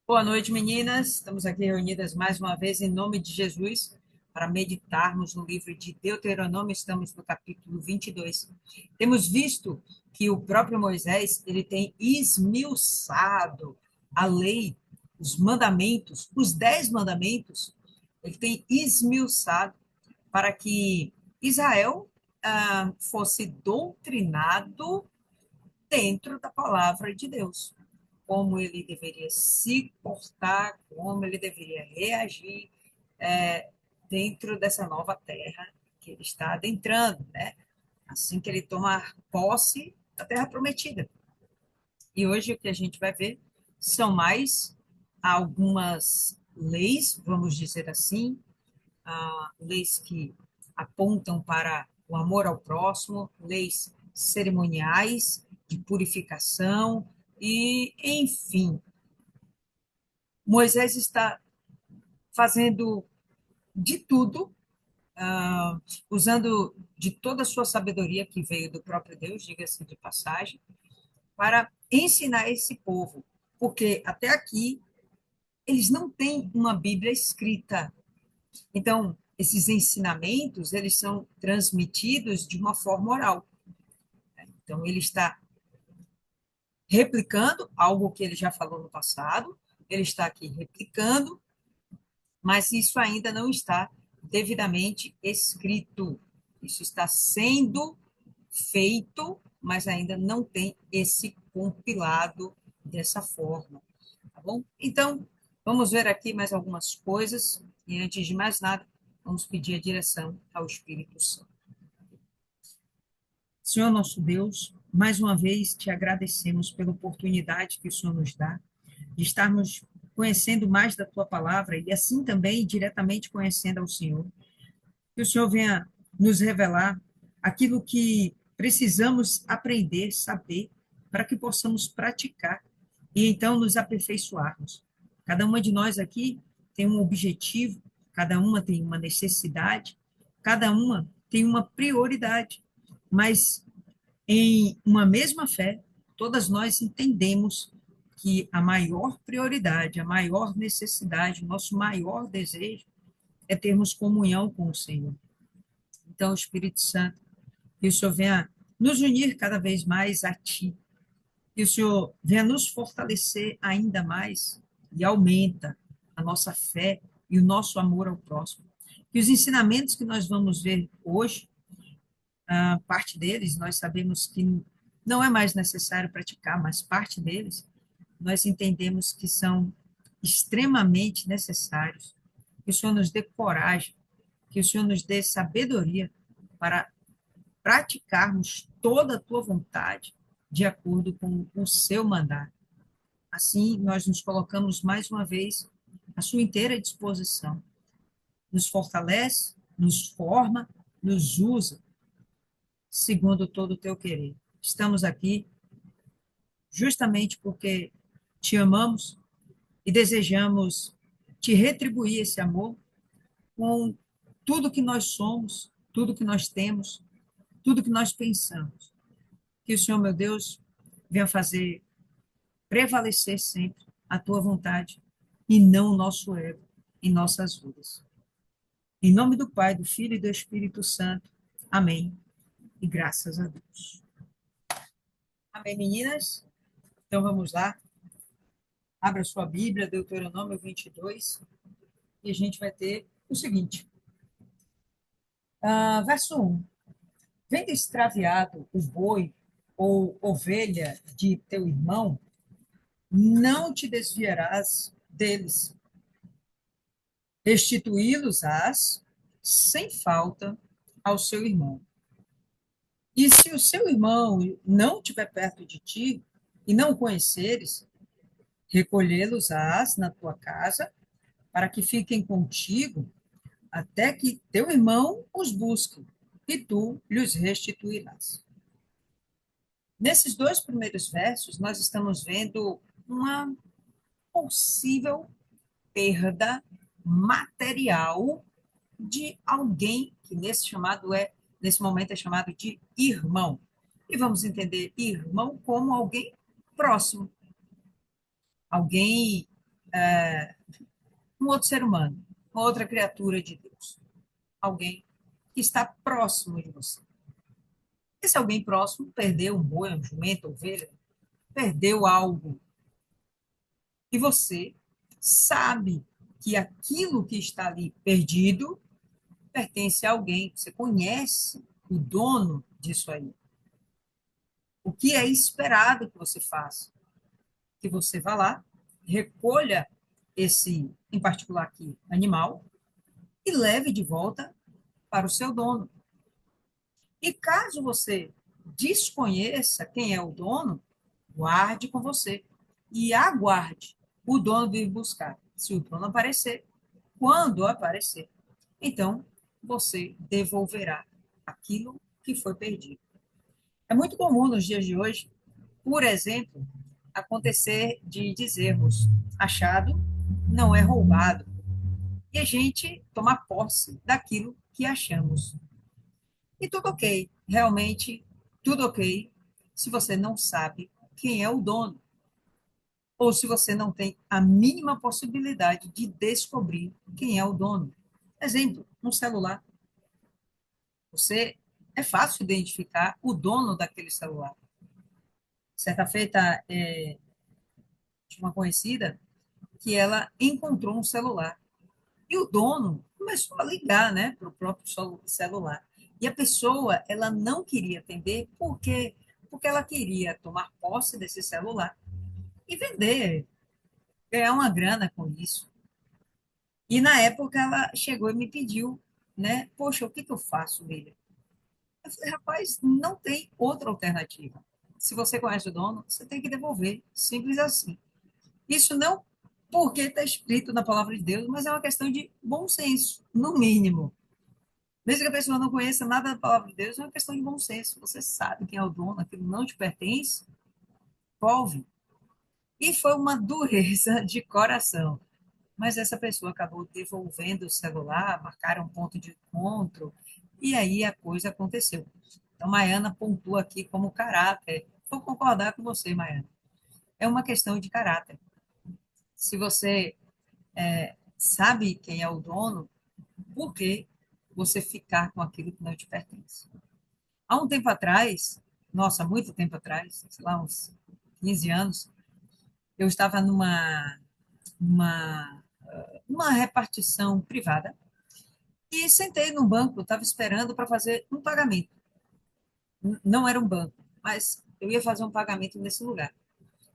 Boa noite, meninas. Estamos aqui reunidas mais uma vez em nome de Jesus para meditarmos no livro de Deuteronômio. Estamos no capítulo 22. Temos visto que o próprio Moisés, ele tem esmiuçado a lei, os mandamentos, os 10 mandamentos, ele tem esmiuçado para que Israel fosse doutrinado dentro da palavra de Deus, como ele deveria se portar, como ele deveria reagir dentro dessa nova terra que ele está adentrando, né? Assim que ele tomar posse da terra prometida. E hoje o que a gente vai ver são mais algumas leis, vamos dizer assim, leis que apontam para o amor ao próximo, leis cerimoniais de purificação e, enfim, Moisés está fazendo de tudo, usando de toda a sua sabedoria que veio do próprio Deus, diga-se de passagem, para ensinar esse povo, porque até aqui eles não têm uma Bíblia escrita. Então, esses ensinamentos, eles são transmitidos de uma forma oral. Então, ele está replicando algo que ele já falou no passado, ele está aqui replicando, mas isso ainda não está devidamente escrito. Isso está sendo feito, mas ainda não tem esse compilado dessa forma, tá bom? Então, vamos ver aqui mais algumas coisas e antes de mais nada, vamos pedir a direção ao Espírito Santo. Senhor nosso Deus, mais uma vez te agradecemos pela oportunidade que o Senhor nos dá de estarmos conhecendo mais da tua palavra e assim também diretamente conhecendo ao Senhor. Que o Senhor venha nos revelar aquilo que precisamos aprender, saber, para que possamos praticar e então nos aperfeiçoarmos. Cada uma de nós aqui tem um objetivo, cada uma tem uma necessidade, cada uma tem uma prioridade, mas em uma mesma fé, todas nós entendemos que a maior prioridade, a maior necessidade, o nosso maior desejo é termos comunhão com o Senhor. Então, Espírito Santo, que o Senhor venha nos unir cada vez mais a Ti, que o Senhor venha nos fortalecer ainda mais e aumenta a nossa fé e o nosso amor ao próximo. Que os ensinamentos que nós vamos ver hoje, parte deles nós sabemos que não é mais necessário praticar, mas parte deles nós entendemos que são extremamente necessários. Que o Senhor nos dê coragem, que o Senhor nos dê sabedoria para praticarmos toda a tua vontade de acordo com o seu mandato. Assim, nós nos colocamos mais uma vez à sua inteira disposição. Nos fortalece, nos forma, nos usa, segundo todo o teu querer. Estamos aqui justamente porque te amamos e desejamos te retribuir esse amor com tudo que nós somos, tudo que nós temos, tudo que nós pensamos. Que o Senhor, meu Deus, venha fazer prevalecer sempre a tua vontade e não o nosso ego em nossas vidas. Em nome do Pai, do Filho e do Espírito Santo. Amém. E graças a Deus. Amém, meninas? Então vamos lá. Abra sua Bíblia, Deuteronômio 22, e a gente vai ter o seguinte. Verso 1. Vendo extraviado o boi ou ovelha de teu irmão, não te desviarás deles. Restituí-los-ás sem falta ao seu irmão. E se o seu irmão não estiver perto de ti e não o conheceres, recolhê-los-ás na tua casa para que fiquem contigo até que teu irmão os busque e tu lhes restituirás. Nesses dois primeiros versos, nós estamos vendo uma possível perda material de alguém que nesse momento é chamado de irmão. E vamos entender irmão como alguém próximo, alguém um outro ser humano, uma outra criatura de Deus, alguém que está próximo de você. Esse alguém próximo perdeu um boi, um jumento, uma ovelha, perdeu algo. E você sabe que aquilo que está ali perdido pertence a alguém. Você conhece o dono disso aí. O que é esperado que você faça? Que você vá lá, recolha esse, em particular aqui, animal, e leve de volta para o seu dono. E caso você desconheça quem é o dono, guarde com você e aguarde o dono vir buscar. Se o dono aparecer, quando aparecer, então você devolverá aquilo que foi perdido. É muito comum nos dias de hoje, por exemplo, acontecer de dizermos achado não é roubado e a gente tomar posse daquilo que achamos. E tudo ok, realmente tudo ok, se você não sabe quem é o dono, ou se você não tem a mínima possibilidade de descobrir quem é o dono. Exemplo, um celular. Você é fácil identificar o dono daquele celular. Certa feita, de uma conhecida que ela encontrou um celular e o dono começou a ligar, né, para o próprio celular. E a pessoa, ela não queria atender porque ela queria tomar posse desse celular e vender, ganhar uma grana com isso. E na época ela chegou e me pediu, né, poxa, o que que eu faço, William? Eu falei, rapaz, não tem outra alternativa. Se você conhece o dono, você tem que devolver, simples assim. Isso não porque está escrito na palavra de Deus, mas é uma questão de bom senso, no mínimo. Mesmo que a pessoa não conheça nada da palavra de Deus, é uma questão de bom senso. Você sabe quem é o dono, aquilo não te pertence, devolve. E foi uma dureza de coração. Mas essa pessoa acabou devolvendo o celular, marcaram um ponto de encontro, e aí a coisa aconteceu. Então, Maiana pontua aqui como caráter. Vou concordar com você, Maiana. É uma questão de caráter. Se você sabe quem é o dono, por que você ficar com aquilo que não te pertence? Há um tempo atrás, nossa, muito tempo atrás, sei lá, uns 15 anos, eu estava numa, numa repartição privada e sentei no banco, estava esperando para fazer um pagamento. Não era um banco, mas eu ia fazer um pagamento nesse lugar.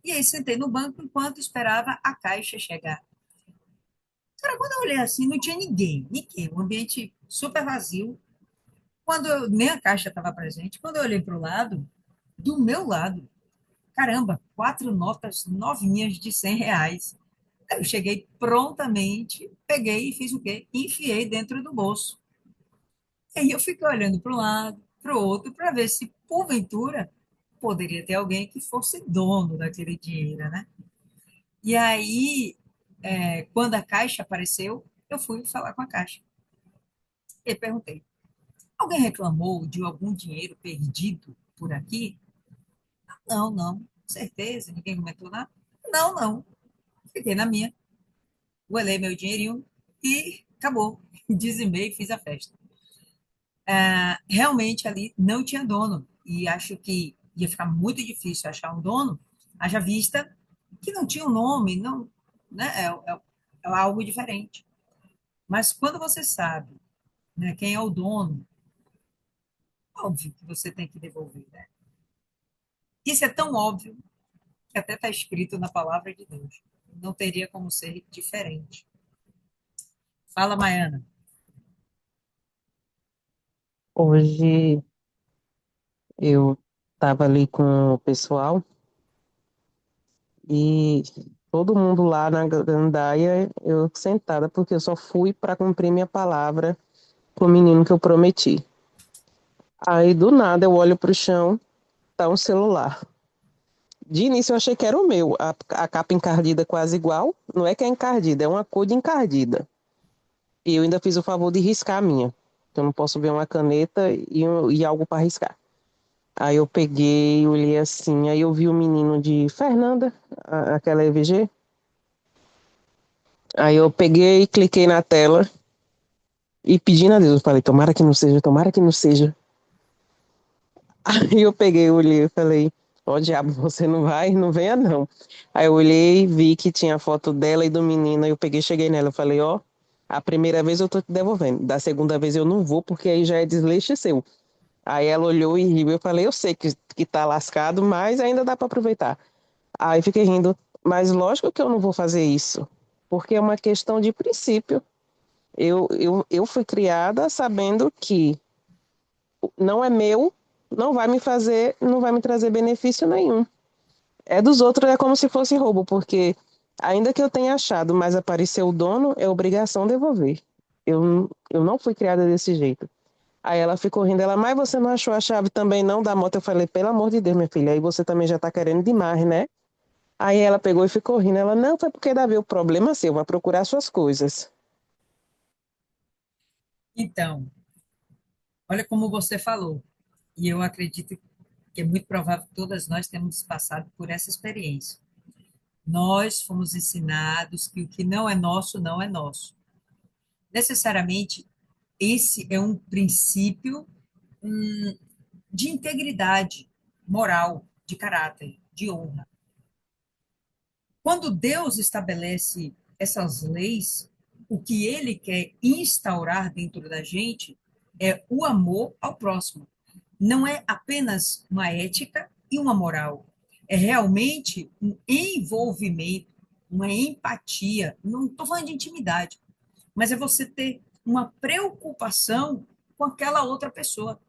E aí sentei no banco enquanto esperava a caixa chegar. Cara, quando eu olhei assim, não tinha ninguém, ninguém, um ambiente super vazio. Nem a caixa estava presente, quando eu olhei para o lado, do meu lado, caramba, quatro notas novinhas de R$ 100. Aí eu cheguei prontamente, peguei e fiz o quê? Enfiei dentro do bolso. E aí eu fiquei olhando para um lado, para o outro, para ver se, porventura, poderia ter alguém que fosse dono daquele dinheiro, né? E aí, quando a caixa apareceu, eu fui falar com a caixa. E perguntei: alguém reclamou de algum dinheiro perdido por aqui? Não, não, certeza, ninguém comentou nada. Não, não, fiquei na minha, guardei meu dinheirinho e acabou. Dizimei e fiz a festa. Realmente ali não tinha dono e acho que ia ficar muito difícil achar um dono, haja vista que não tinha um nome, não, né? É algo diferente. Mas quando você sabe, né, quem é o dono, óbvio que você tem que devolver, né? Isso é tão óbvio que até está escrito na palavra de Deus. Não teria como ser diferente. Fala, Maiana. Hoje eu estava ali com o pessoal e todo mundo lá na gandaia, eu sentada, porque eu só fui para cumprir minha palavra com o menino que eu prometi. Aí do nada eu olho para o chão, tá um celular. De início eu achei que era o meu, a capa encardida quase igual. Não é que é encardida, é uma cor de encardida. E eu ainda fiz o favor de riscar a minha. Então eu não posso ver uma caneta e algo para riscar. Aí eu peguei, olhei assim, aí eu vi o menino de Fernanda, aquela EVG. Aí eu peguei, cliquei na tela e pedindo a Deus, eu falei, tomara que não seja, tomara que não seja. Aí eu peguei, olhei e falei, ó diabo, você não vai, não venha não. Aí eu olhei, vi que tinha a foto dela e do menino, aí eu peguei, cheguei nela, eu falei, ó, a primeira vez eu tô te devolvendo, da segunda vez eu não vou, porque aí já é desleixo seu. Aí ela olhou e riu, eu falei, eu sei que tá lascado, mas ainda dá para aproveitar. Aí fiquei rindo, mas lógico que eu não vou fazer isso, porque é uma questão de princípio. Eu fui criada sabendo que não é meu, não vai me fazer, não vai me trazer benefício nenhum. É dos outros, é como se fosse roubo, porque ainda que eu tenha achado, mas apareceu o dono, é obrigação devolver. Eu não fui criada desse jeito. Aí ela ficou rindo, ela, mas você não achou a chave também não da moto? Eu falei, pelo amor de Deus, minha filha, aí você também já tá querendo demais, né? Aí ela pegou e ficou rindo. Ela, não, foi porque Davi, o problema é seu, vai procurar suas coisas. Então, olha como você falou, e eu acredito que é muito provável que todas nós temos passado por essa experiência. Nós fomos ensinados que o que não é nosso, não é nosso. Necessariamente, esse é um princípio de integridade moral, de caráter, de honra. Quando Deus estabelece essas leis, o que ele quer instaurar dentro da gente é o amor ao próximo. Não é apenas uma ética e uma moral, é realmente um envolvimento, uma empatia. Não estou falando de intimidade, mas é você ter uma preocupação com aquela outra pessoa.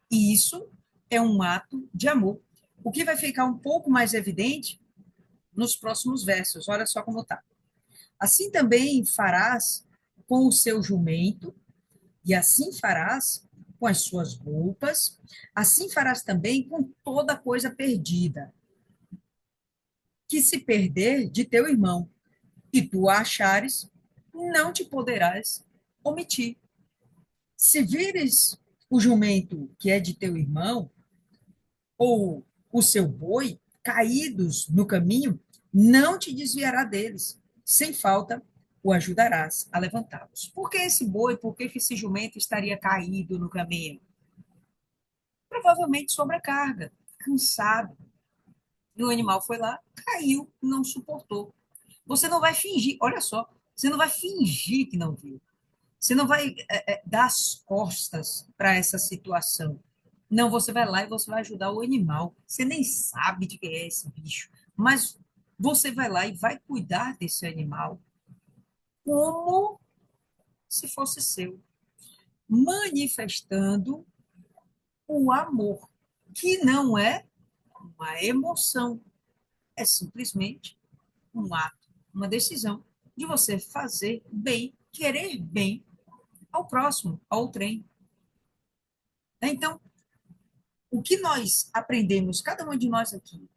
E isso é um ato de amor. O que vai ficar um pouco mais evidente nos próximos versos. Olha só como está. Assim também farás com o seu jumento, e assim farás com as suas roupas, assim farás também com toda coisa perdida, que se perder de teu irmão, e tu a achares, não te poderás omitir. Se vires o jumento que é de teu irmão, ou o seu boi, caídos no caminho, não te desviará deles. Sem falta, o ajudarás a levantá-los. Por que esse boi, por que esse jumento estaria caído no caminho? Provavelmente sobrecarga, cansado. E o animal foi lá, caiu, não suportou. Você não vai fingir, olha só, você não vai fingir que não viu. Você não vai dar as costas para essa situação. Não, você vai lá e você vai ajudar o animal. Você nem sabe de quem é esse bicho, mas você vai lá e vai cuidar desse animal como se fosse seu, manifestando o amor, que não é uma emoção, é simplesmente um ato, uma decisão de você fazer bem, querer bem ao próximo, ao trem. Então, o que nós aprendemos, cada um de nós aqui,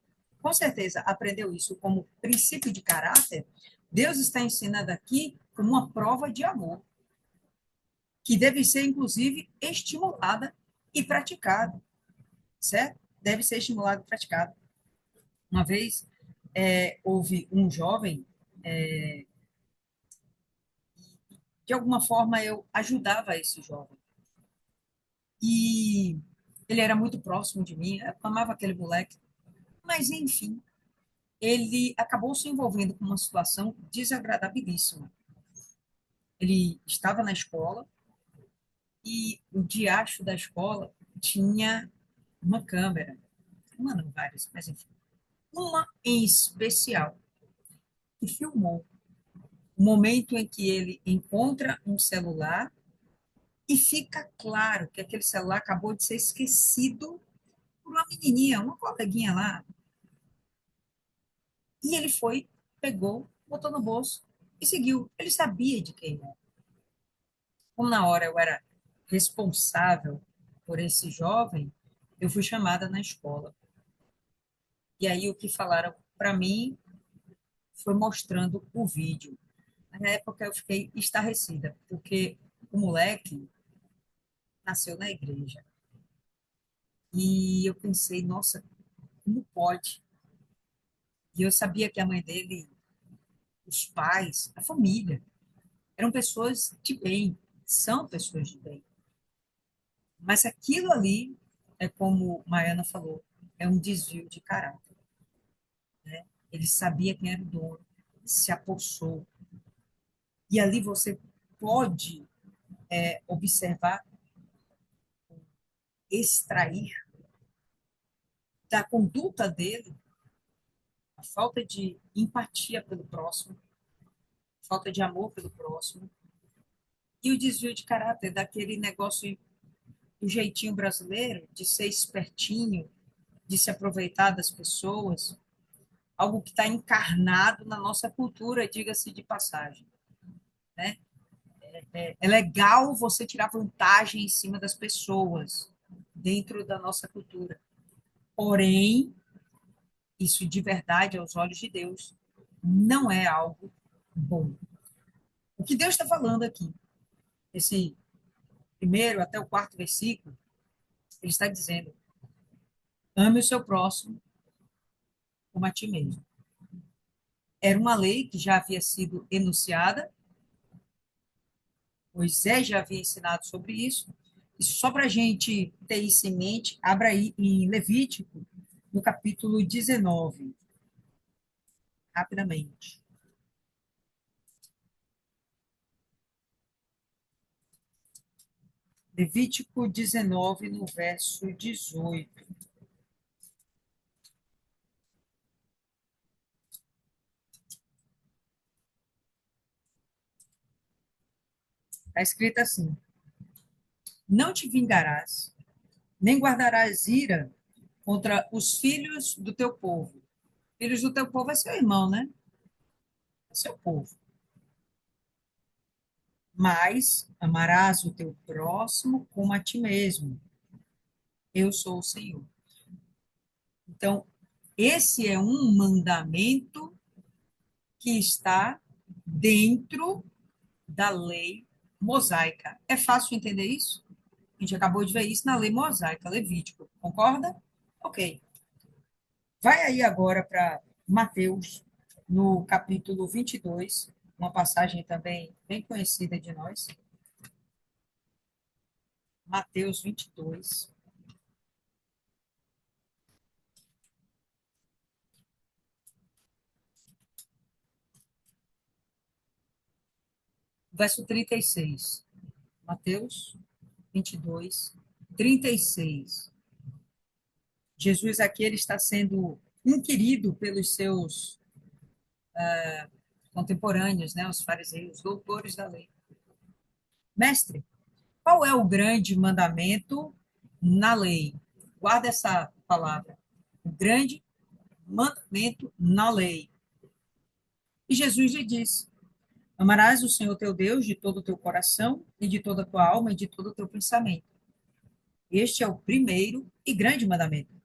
com certeza aprendeu isso como princípio de caráter, Deus está ensinando aqui como uma prova de amor, que deve ser, inclusive, estimulada e praticada, certo? Deve ser estimulada e praticada. Uma vez, houve um jovem, de alguma forma eu ajudava esse jovem, e ele era muito próximo de mim, eu amava aquele moleque, mas, enfim, ele acabou se envolvendo com uma situação desagradabilíssima. Ele estava na escola e o diacho da escola tinha uma câmera, uma não, várias, mas enfim, uma em especial, que filmou o momento em que ele encontra um celular e fica claro que aquele celular acabou de ser esquecido por uma menininha, uma coleguinha lá. E ele foi, pegou, botou no bolso e seguiu. Ele sabia de quem era. Como na hora eu era responsável por esse jovem, eu fui chamada na escola. E aí o que falaram para mim foi mostrando o vídeo. Na época eu fiquei estarrecida, porque o moleque nasceu na igreja. E eu pensei, nossa, como pode? E eu sabia que a mãe dele os pais, a família. Eram pessoas de bem, são pessoas de bem. Mas aquilo ali, é como Maiana falou, é um desvio de caráter. Ele sabia quem era o dono, se apossou. E ali você pode observar, extrair da conduta dele a falta de empatia pelo próximo, falta de amor pelo próximo, e o desvio de caráter daquele negócio do jeitinho brasileiro, de ser espertinho, de se aproveitar das pessoas, algo que está encarnado na nossa cultura, diga-se de passagem, né? É legal você tirar vantagem em cima das pessoas dentro da nossa cultura. Porém, isso de verdade, aos olhos de Deus, não é algo bom. O que Deus está falando aqui, esse primeiro até o quarto versículo, ele está dizendo: ame o seu próximo como a ti mesmo. Era uma lei que já havia sido enunciada, Moisés já havia ensinado sobre isso. E só para a gente ter isso em mente, abra aí em Levítico, no capítulo 19, rapidamente. Levítico 19, no verso 18. Está escrito assim: não te vingarás, nem guardarás ira contra os filhos do teu povo. Filhos do teu povo é seu irmão, né? É seu povo. Mas amarás o teu próximo como a ti mesmo. Eu sou o Senhor. Então, esse é um mandamento que está dentro da lei mosaica. É fácil entender isso? A gente acabou de ver isso na lei mosaica, Levítico. Concorda? Ok. Vai aí agora para Mateus, no capítulo 22, uma passagem também bem conhecida de nós. Mateus 22. Verso 36. Mateus 22, 36. Jesus aqui ele está sendo inquirido pelos seus contemporâneos, né, os fariseus, doutores da lei. Mestre, qual é o grande mandamento na lei? Guarda essa palavra. O grande mandamento na lei. E Jesus lhe disse: amarás o Senhor teu Deus de todo o teu coração, e de toda a tua alma, e de todo o teu pensamento. Este é o primeiro e grande mandamento.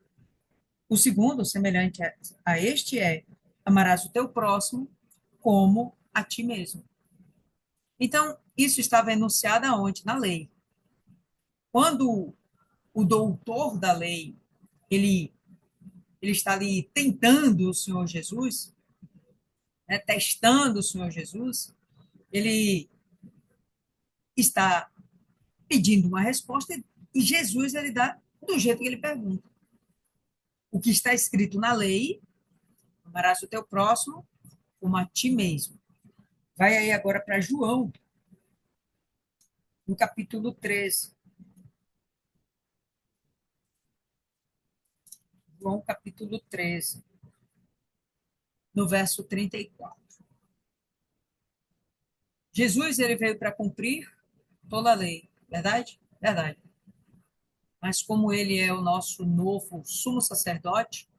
O segundo, semelhante a este, é: amarás o teu próximo como a ti mesmo. Então, isso estava enunciado aonde? Na lei. Quando o doutor da lei, ele, ele está ali tentando o Senhor Jesus, né, testando o Senhor Jesus, ele está pedindo uma resposta e Jesus ele dá do jeito que ele pergunta. O que está escrito na lei, amarás o teu próximo como a ti mesmo. Vai aí agora para João, no capítulo 13. João, capítulo 13, no verso 34. Jesus, ele veio para cumprir toda a lei, verdade? Verdade. Mas como ele é o nosso novo sumo sacerdote,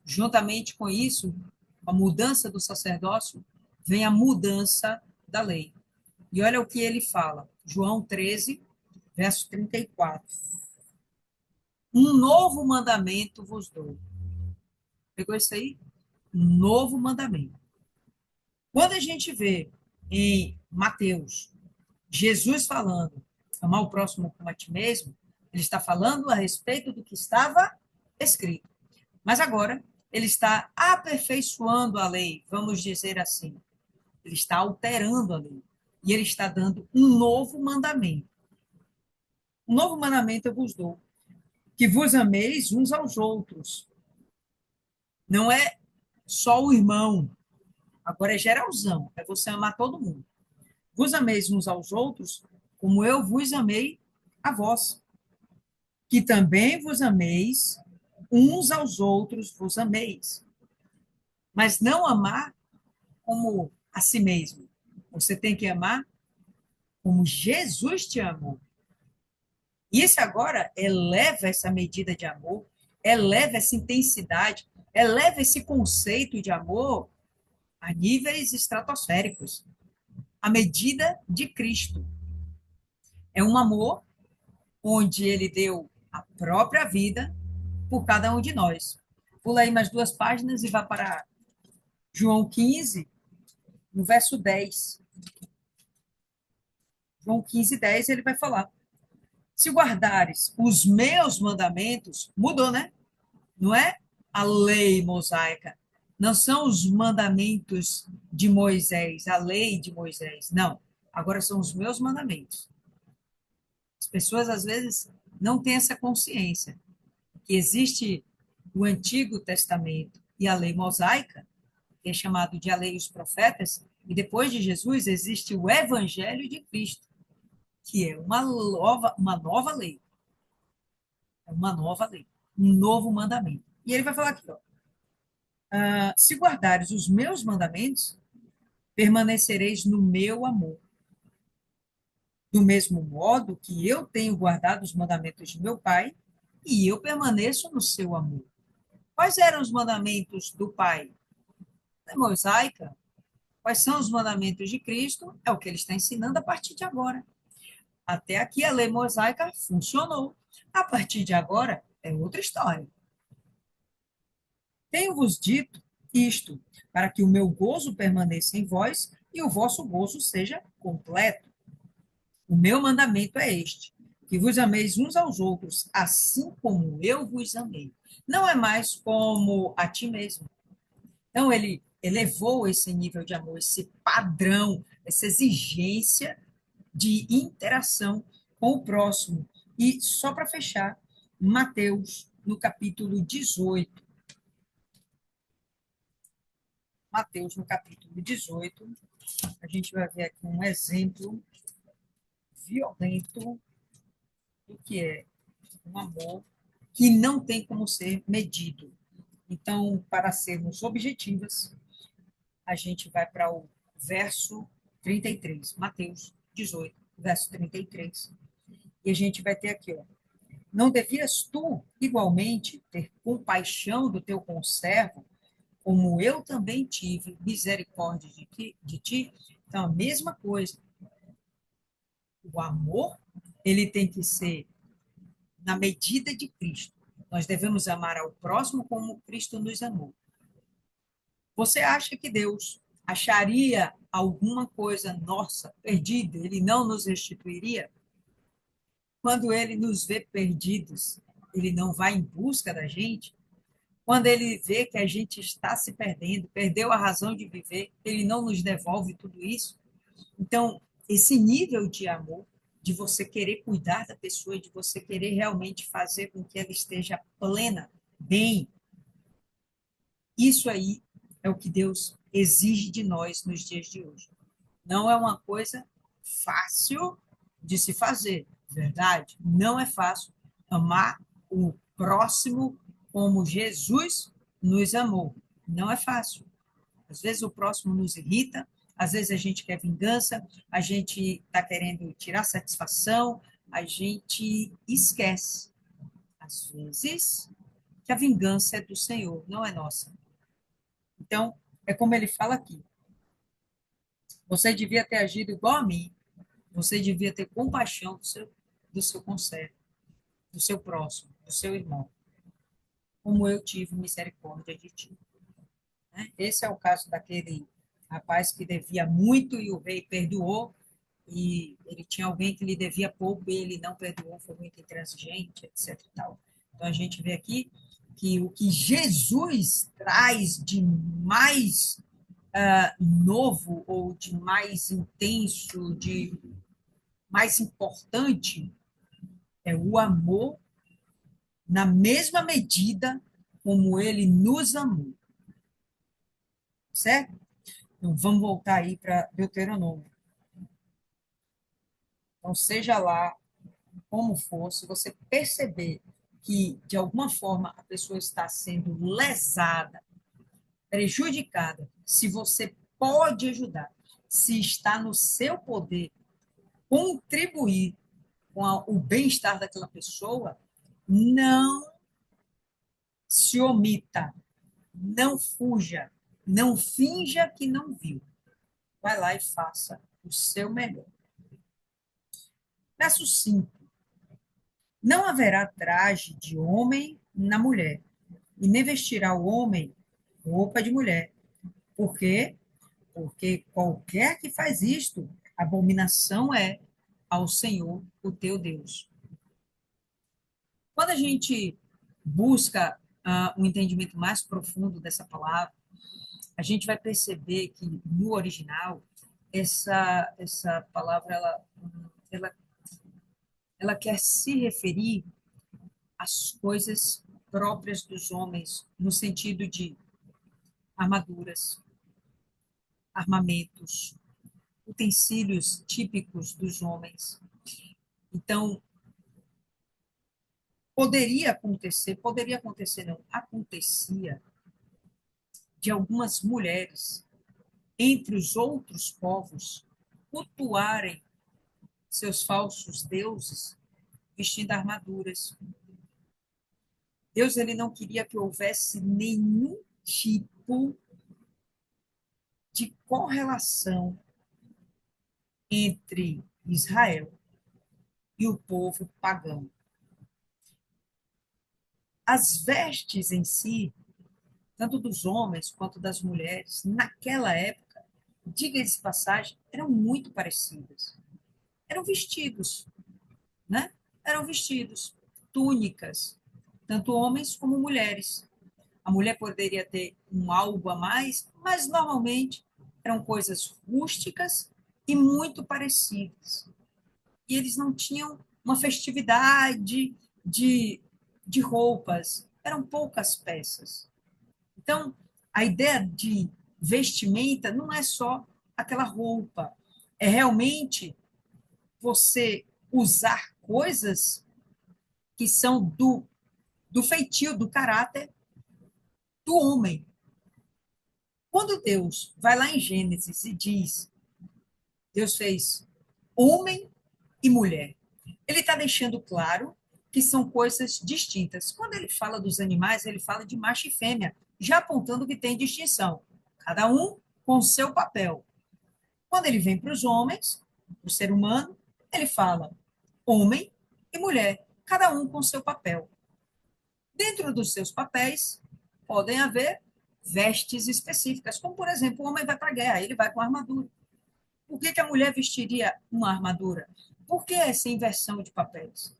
juntamente com isso, a mudança do sacerdócio, vem a mudança da lei. E olha o que ele fala, João 13, verso 34. Um novo mandamento vos dou. Pegou isso aí? Um novo mandamento. Quando a gente vê em Mateus Jesus falando, amar o próximo como a ti mesmo, ele está falando a respeito do que estava escrito. Mas agora, ele está aperfeiçoando a lei, vamos dizer assim. Ele está alterando a lei. E ele está dando um novo mandamento. Um novo mandamento eu vos dou, que vos ameis uns aos outros. Não é só o irmão, agora é geralzão, é você amar todo mundo. Vos ameis uns aos outros, como eu vos amei a vós. Que também vos ameis uns aos outros, vos ameis. Mas não amar como a si mesmo. Você tem que amar como Jesus te amou. E esse agora eleva essa medida de amor, eleva essa intensidade, eleva esse conceito de amor a níveis estratosféricos. A medida de Cristo. É um amor onde ele deu a própria vida por cada um de nós. Pula aí mais 2 páginas e vá para João 15, no verso 10. João 15, 10, ele vai falar: se guardares os meus mandamentos, mudou, né? Não é a lei mosaica, não são os mandamentos de Moisés, a lei de Moisés, não. Agora são os meus mandamentos. As pessoas, às vezes, não têm essa consciência que existe o Antigo Testamento e a lei mosaica, que é chamado de a lei e os profetas, e depois de Jesus existe o Evangelho de Cristo, que é uma nova lei. É uma nova lei, um novo mandamento. E ele vai falar aqui, ó, se guardares os meus mandamentos, permanecereis no meu amor. Do mesmo modo que eu tenho guardado os mandamentos de meu Pai, e eu permaneço no seu amor. Quais eram os mandamentos do Pai? É mosaica. Quais são os mandamentos de Cristo? É o que ele está ensinando a partir de agora. Até aqui a lei mosaica funcionou. A partir de agora é outra história. Tenho-vos dito isto, para que o meu gozo permaneça em vós e o vosso gozo seja completo. O meu mandamento é este, que vos ameis uns aos outros, assim como eu vos amei. Não é mais como a ti mesmo. Então, ele elevou esse nível de amor, esse padrão, essa exigência de interação com o próximo. E só para fechar, Mateus, no capítulo 18. Mateus, no capítulo 18, a gente vai ver aqui um exemplo violento do que é um amor que não tem como ser medido. Então, para sermos objetivas, a gente vai para o verso 33, Mateus 18, verso 33. E a gente vai ter aqui, ó, não devias tu, igualmente, ter compaixão do teu conservo, como eu também tive misericórdia de ti? Então, a mesma coisa. O amor, ele tem que ser na medida de Cristo. Nós devemos amar ao próximo como Cristo nos amou. Você acha que Deus acharia alguma coisa nossa perdida, ele não nos restituiria? Quando ele nos vê perdidos, ele não vai em busca da gente? Quando ele vê que a gente está se perdendo, perdeu a razão de viver, ele não nos devolve tudo isso? Então, esse nível de amor, de você querer cuidar da pessoa, de você querer realmente fazer com que ela esteja plena, bem, isso aí é o que Deus exige de nós nos dias de hoje. Não é uma coisa fácil de se fazer, verdade? Não é fácil amar o próximo como Jesus nos amou. Não é fácil. Às vezes o próximo nos irrita, às vezes a gente quer vingança, a gente está querendo tirar satisfação, a gente esquece, às vezes, que a vingança é do Senhor, não é nossa. Então, é como ele fala aqui: você devia ter agido igual a mim, você devia ter compaixão do seu conservo, do seu próximo, do seu irmão, como eu tive misericórdia de ti. Né? Esse é o caso daquele rapaz que devia muito e o rei perdoou, e ele tinha alguém que lhe devia pouco e ele não perdoou, foi muito intransigente, etc. E tal. Então a gente vê aqui que o que Jesus traz de mais novo ou de mais intenso, de mais importante, é o amor na mesma medida como ele nos amou, certo? Então, vamos voltar aí para Deuteronômio. Então, seja lá como for, se você perceber que, de alguma forma, a pessoa está sendo lesada, prejudicada, se você pode ajudar, se está no seu poder contribuir com o bem-estar daquela pessoa, não se omita, não fuja, não finja que não viu. Vai lá e faça o seu melhor. Verso 5. Não haverá traje de homem na mulher, e nem vestirá o homem roupa de mulher. Por quê? Porque qualquer que faz isto, abominação é ao Senhor, o teu Deus. Quando a gente busca um entendimento mais profundo dessa palavra, a gente vai perceber que no original essa palavra ela, ela quer se referir às coisas próprias dos homens, no sentido de armaduras, armamentos, utensílios típicos dos homens. Então, poderia acontecer não, acontecia de algumas mulheres entre os outros povos cultuarem seus falsos deuses vestindo armaduras. Deus ele não queria que houvesse nenhum tipo de correlação entre Israel e o povo pagão. As vestes em si, tanto dos homens quanto das mulheres, naquela época, diga-se de passagem, eram muito parecidas. Eram vestidos, né? Eram vestidos, túnicas, tanto homens como mulheres. A mulher poderia ter um algo a mais, mas normalmente eram coisas rústicas e muito parecidas. E eles não tinham uma festividade de, de roupas, eram poucas peças. Então, a ideia de vestimenta não é só aquela roupa, é realmente você usar coisas que são do feitio, do caráter do homem. Quando Deus vai lá em Gênesis e diz, Deus fez homem e mulher, ele está deixando claro que são coisas distintas. Quando ele fala dos animais, ele fala de macho e fêmea, já apontando que tem distinção, cada um com o seu papel. Quando ele vem para os homens, para o ser humano, ele fala homem e mulher, cada um com o seu papel. Dentro dos seus papéis, podem haver vestes específicas, como, por exemplo, o homem vai para a guerra, ele vai com armadura. Por que a mulher vestiria uma armadura? Por que essa inversão de papéis?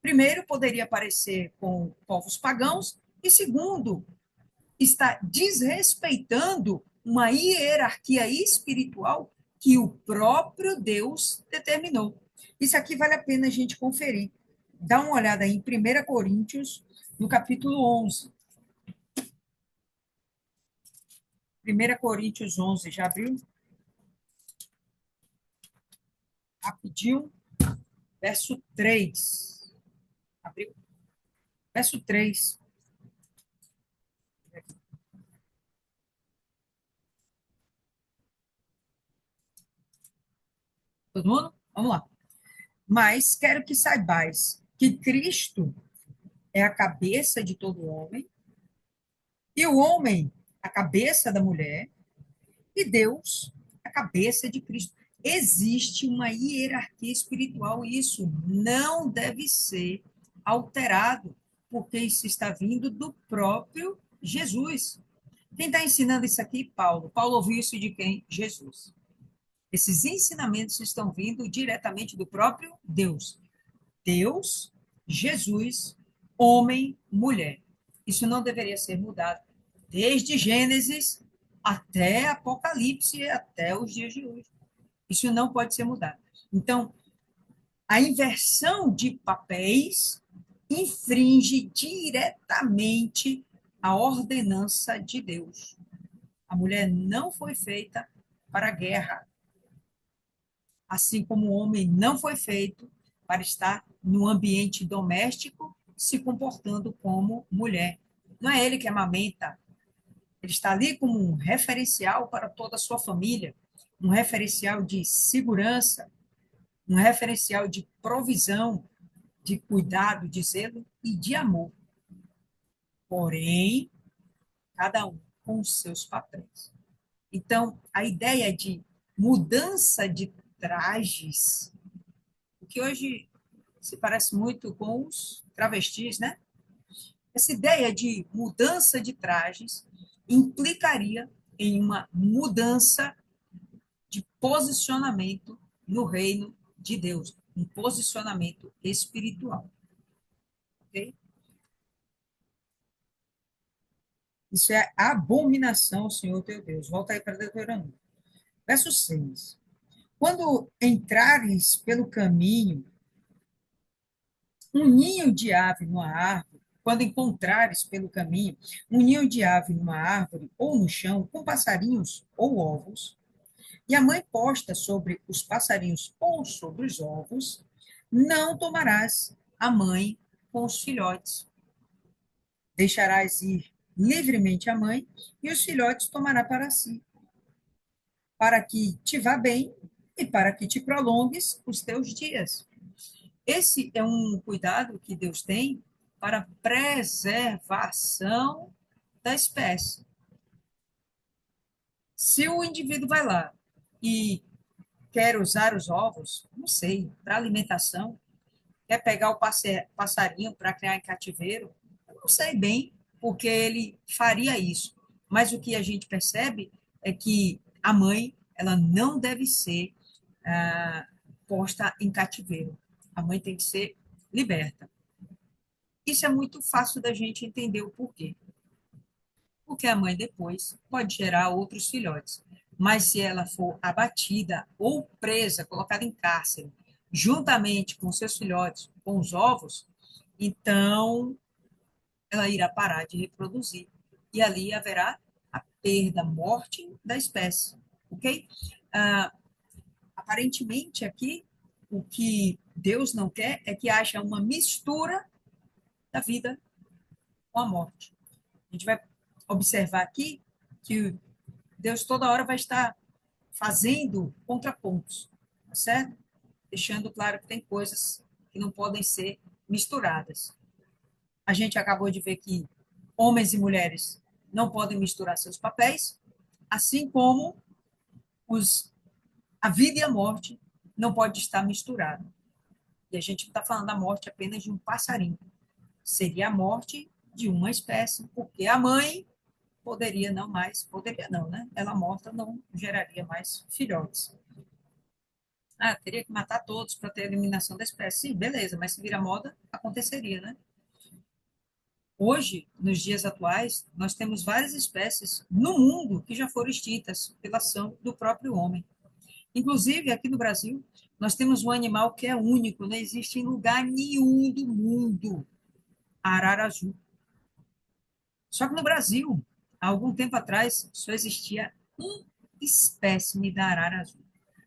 Primeiro, poderia parecer com povos pagãos, e segundo, está desrespeitando uma hierarquia espiritual que o próprio Deus determinou. Isso aqui vale a pena a gente conferir. Dá uma olhada aí em 1 Coríntios, no capítulo 11. 1 Coríntios 11, já abriu? Rapidinho. Verso 3. Abriu? Verso 3. Todo mundo? Vamos lá. Mas quero que saibais que Cristo é a cabeça de todo homem, e o homem a cabeça da mulher, e Deus a cabeça de Cristo. Existe uma hierarquia espiritual, e isso não deve ser alterado, porque isso está vindo do próprio Jesus. Quem está ensinando isso aqui? Paulo. Paulo ouviu isso de quem? Jesus. Esses ensinamentos estão vindo diretamente do próprio Deus. Deus, Jesus, homem, mulher. Isso não deveria ser mudado. Desde Gênesis até Apocalipse, até os dias de hoje. Isso não pode ser mudado. Então, a inversão de papéis infringe diretamente a ordenança de Deus. A mulher não foi feita para a guerra, assim como o homem não foi feito para estar no ambiente doméstico se comportando como mulher. Não é ele que amamenta, ele está ali como um referencial para toda a sua família, um referencial de segurança, um referencial de provisão, de cuidado, de zelo e de amor. Porém, cada um com os seus papéis. Então, a ideia de mudança de trajes, o que hoje se parece muito com os travestis, né? Essa ideia de mudança de trajes implicaria em uma mudança de posicionamento no reino de Deus, um posicionamento espiritual. Ok? Isso é abominação, Senhor teu Deus. Volta aí para Deuteronômio. Verso 6. Quando entrares pelo caminho, um ninho de ave numa árvore, quando encontrares pelo caminho um ninho de ave numa árvore ou no chão, com passarinhos ou ovos, e a mãe posta sobre os passarinhos ou sobre os ovos, não tomarás a mãe com os filhotes. Deixarás ir livremente a mãe, e os filhotes tomará para si, para que te vá bem e para que te prolongues os teus dias. Esse é um cuidado que Deus tem para a preservação da espécie. Se o indivíduo vai lá e quer usar os ovos, não sei, para alimentação, quer pegar o passarinho para criar em cativeiro, eu não sei bem porque ele faria isso. Mas o que a gente percebe é que a mãe, ela não deve ser posta em cativeiro. A mãe tem que ser liberta. Isso é muito fácil da gente entender o porquê. Porque a mãe depois pode gerar outros filhotes. Mas se ela for abatida ou presa, colocada em cárcere, juntamente com seus filhotes, com os ovos, então ela irá parar de reproduzir. E ali haverá a perda, a morte da espécie. Ok? Ah, aparentemente, aqui, o que Deus não quer é que haja uma mistura da vida com a morte. A gente vai observar aqui que Deus toda hora vai estar fazendo contrapontos, tá certo? Deixando claro que tem coisas que não podem ser misturadas. A gente acabou de ver que homens e mulheres não podem misturar seus papéis, assim como os, a vida e a morte não pode estar misturada. E a gente não está falando da morte apenas de um passarinho. Seria a morte de uma espécie, porque a mãe poderia não mais, poderia não, né? Ela morta não geraria mais filhotes. Ah, teria que matar todos para ter a eliminação da espécie. Sim, beleza, mas se vira moda, aconteceria, né? Hoje, nos dias atuais, nós temos várias espécies no mundo que já foram extintas pela ação do próprio homem. Inclusive, aqui no Brasil, nós temos um animal que é único, não existe em lugar nenhum do mundo, a arara azul. Só que no Brasil, há algum tempo atrás, só existia um espécime da arara azul.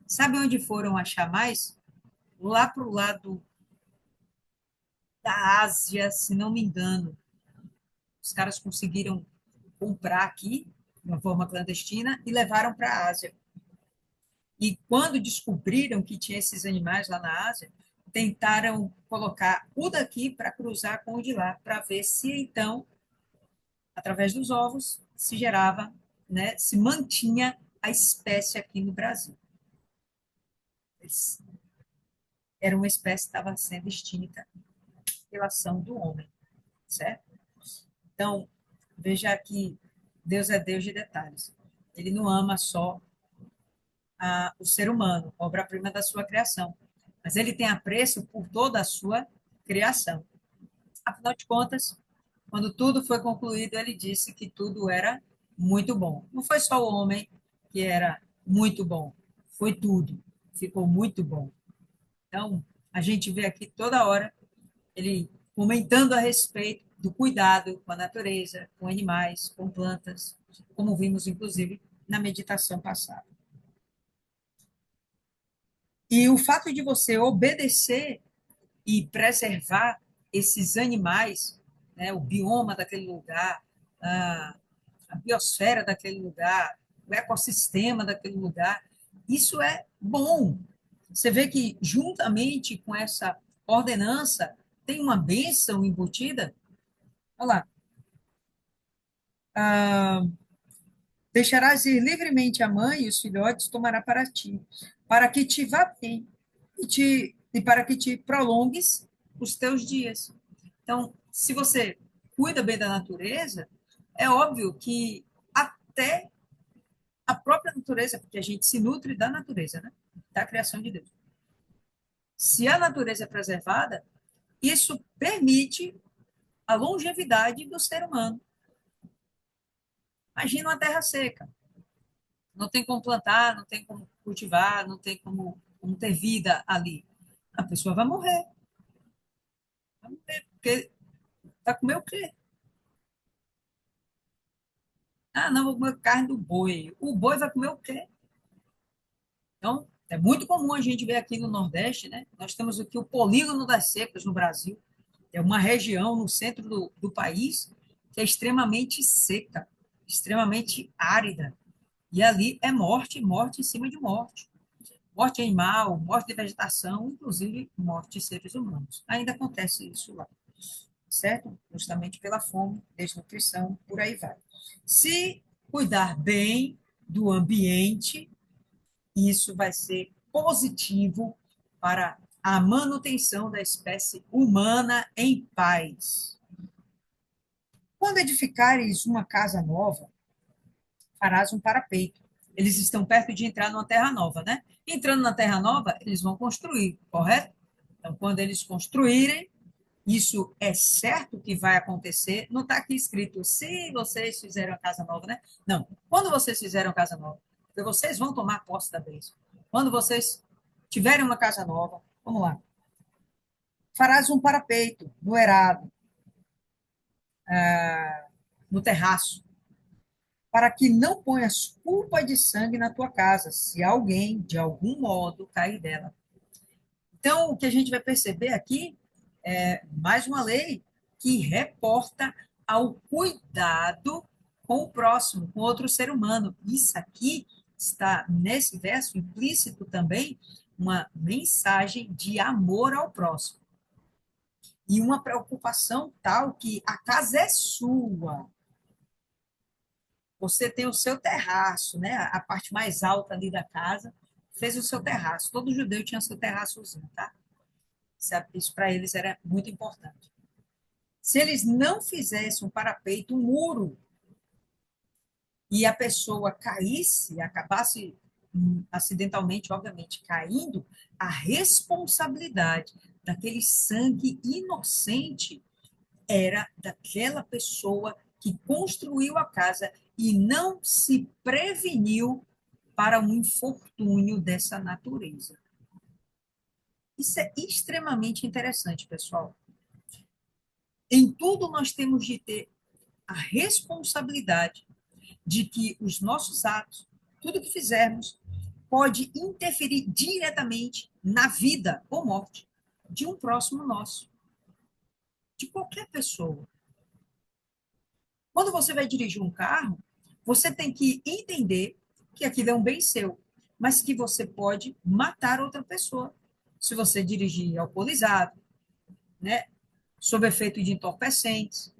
Sabe onde foram achar mais? Lá para o lado da Ásia, se não me engano. Os caras conseguiram comprar aqui, de uma forma clandestina, e levaram para a Ásia. E quando descobriram que tinha esses animais lá na Ásia, tentaram colocar o daqui para cruzar com o de lá, para ver se então, através dos ovos, se gerava, né, se mantinha a espécie aqui no Brasil. Era uma espécie que estava sendo extinta pela ação do homem, certo? Então, veja que Deus é Deus de detalhes. Ele não ama só o ser humano, obra-prima da sua criação, mas ele tem apreço por toda a sua criação. Afinal de contas, quando tudo foi concluído, ele disse que tudo era muito bom. Não foi só o homem que era muito bom, foi tudo. Ficou muito bom. Então, a gente vê aqui toda hora ele comentando a respeito do cuidado com a natureza, com animais, com plantas, como vimos, inclusive, na meditação passada. E o fato de você obedecer e preservar esses animais, né, o bioma daquele lugar, a, a biosfera daquele lugar, o ecossistema daquele lugar, isso é bom. Você vê que, juntamente com essa ordenança, tem uma bênção embutida. Olha lá. Ah, deixarás ir livremente a mãe e os filhotes tomará para ti, para que te vá bem e para que te prolongues os teus dias. Então, se você cuida bem da natureza, é óbvio que até a própria natureza, porque a gente se nutre da natureza, né? Da criação de Deus. Se a natureza é preservada, isso permite a longevidade do ser humano. Imagina uma terra seca. Não tem como plantar, não tem como cultivar, não tem como ter vida ali. A pessoa vai morrer porque vai comer o quê? Ah, não, vou comer carne do boi. O boi vai comer o quê? Então, é muito comum a gente ver aqui no Nordeste, né? Nós temos aqui o polígono das secas no Brasil. É uma região no centro do país que é extremamente seca, extremamente árida. E ali é morte, morte em cima de morte. Morte animal, morte de vegetação, inclusive morte de seres humanos. Ainda acontece isso lá, certo? Justamente pela fome, desnutrição, por aí vai. Se cuidar bem do ambiente, isso vai ser positivo para a manutenção da espécie humana em paz. Quando edificares uma casa nova, farás um parapeito. Eles estão perto de entrar numa terra nova, né? Entrando na terra nova, eles vão construir, correto? Então, quando eles construírem, isso é certo que vai acontecer. Não está aqui escrito se vocês fizeram a casa nova, né? Não. Quando vocês fizeram a casa nova, porque vocês vão tomar posse da bênção. Quando vocês tiverem uma casa nova, vamos lá. Farás um parapeito no erado, no terraço, para que não ponhas culpa de sangue na tua casa, se alguém, de algum modo, cair dela. Então, o que a gente vai perceber aqui é mais uma lei que reporta ao cuidado com o próximo, com outro ser humano. Isso aqui está, nesse verso, implícito também, uma mensagem de amor ao próximo. E uma preocupação tal que a casa é sua, você tem o seu terraço, né? A parte mais alta ali da casa, fez o seu terraço. Todo judeu tinha seu terraçozinho, tá? Isso para eles era muito importante. Se eles não fizessem um parapeito, um muro, e a pessoa caísse, acabasse acidentalmente, obviamente, caindo, a responsabilidade daquele sangue inocente era daquela pessoa que construiu a casa e não se preveniu para um infortúnio dessa natureza. Isso é extremamente interessante, pessoal. Em tudo nós temos de ter a responsabilidade de que os nossos atos, tudo que fizermos, pode interferir diretamente na vida ou morte de um próximo nosso, de qualquer pessoa. Quando você vai dirigir um carro, você tem que entender que aquilo é um bem seu, mas que você pode matar outra pessoa. Se você dirigir alcoolizado, né, sob efeito de entorpecentes,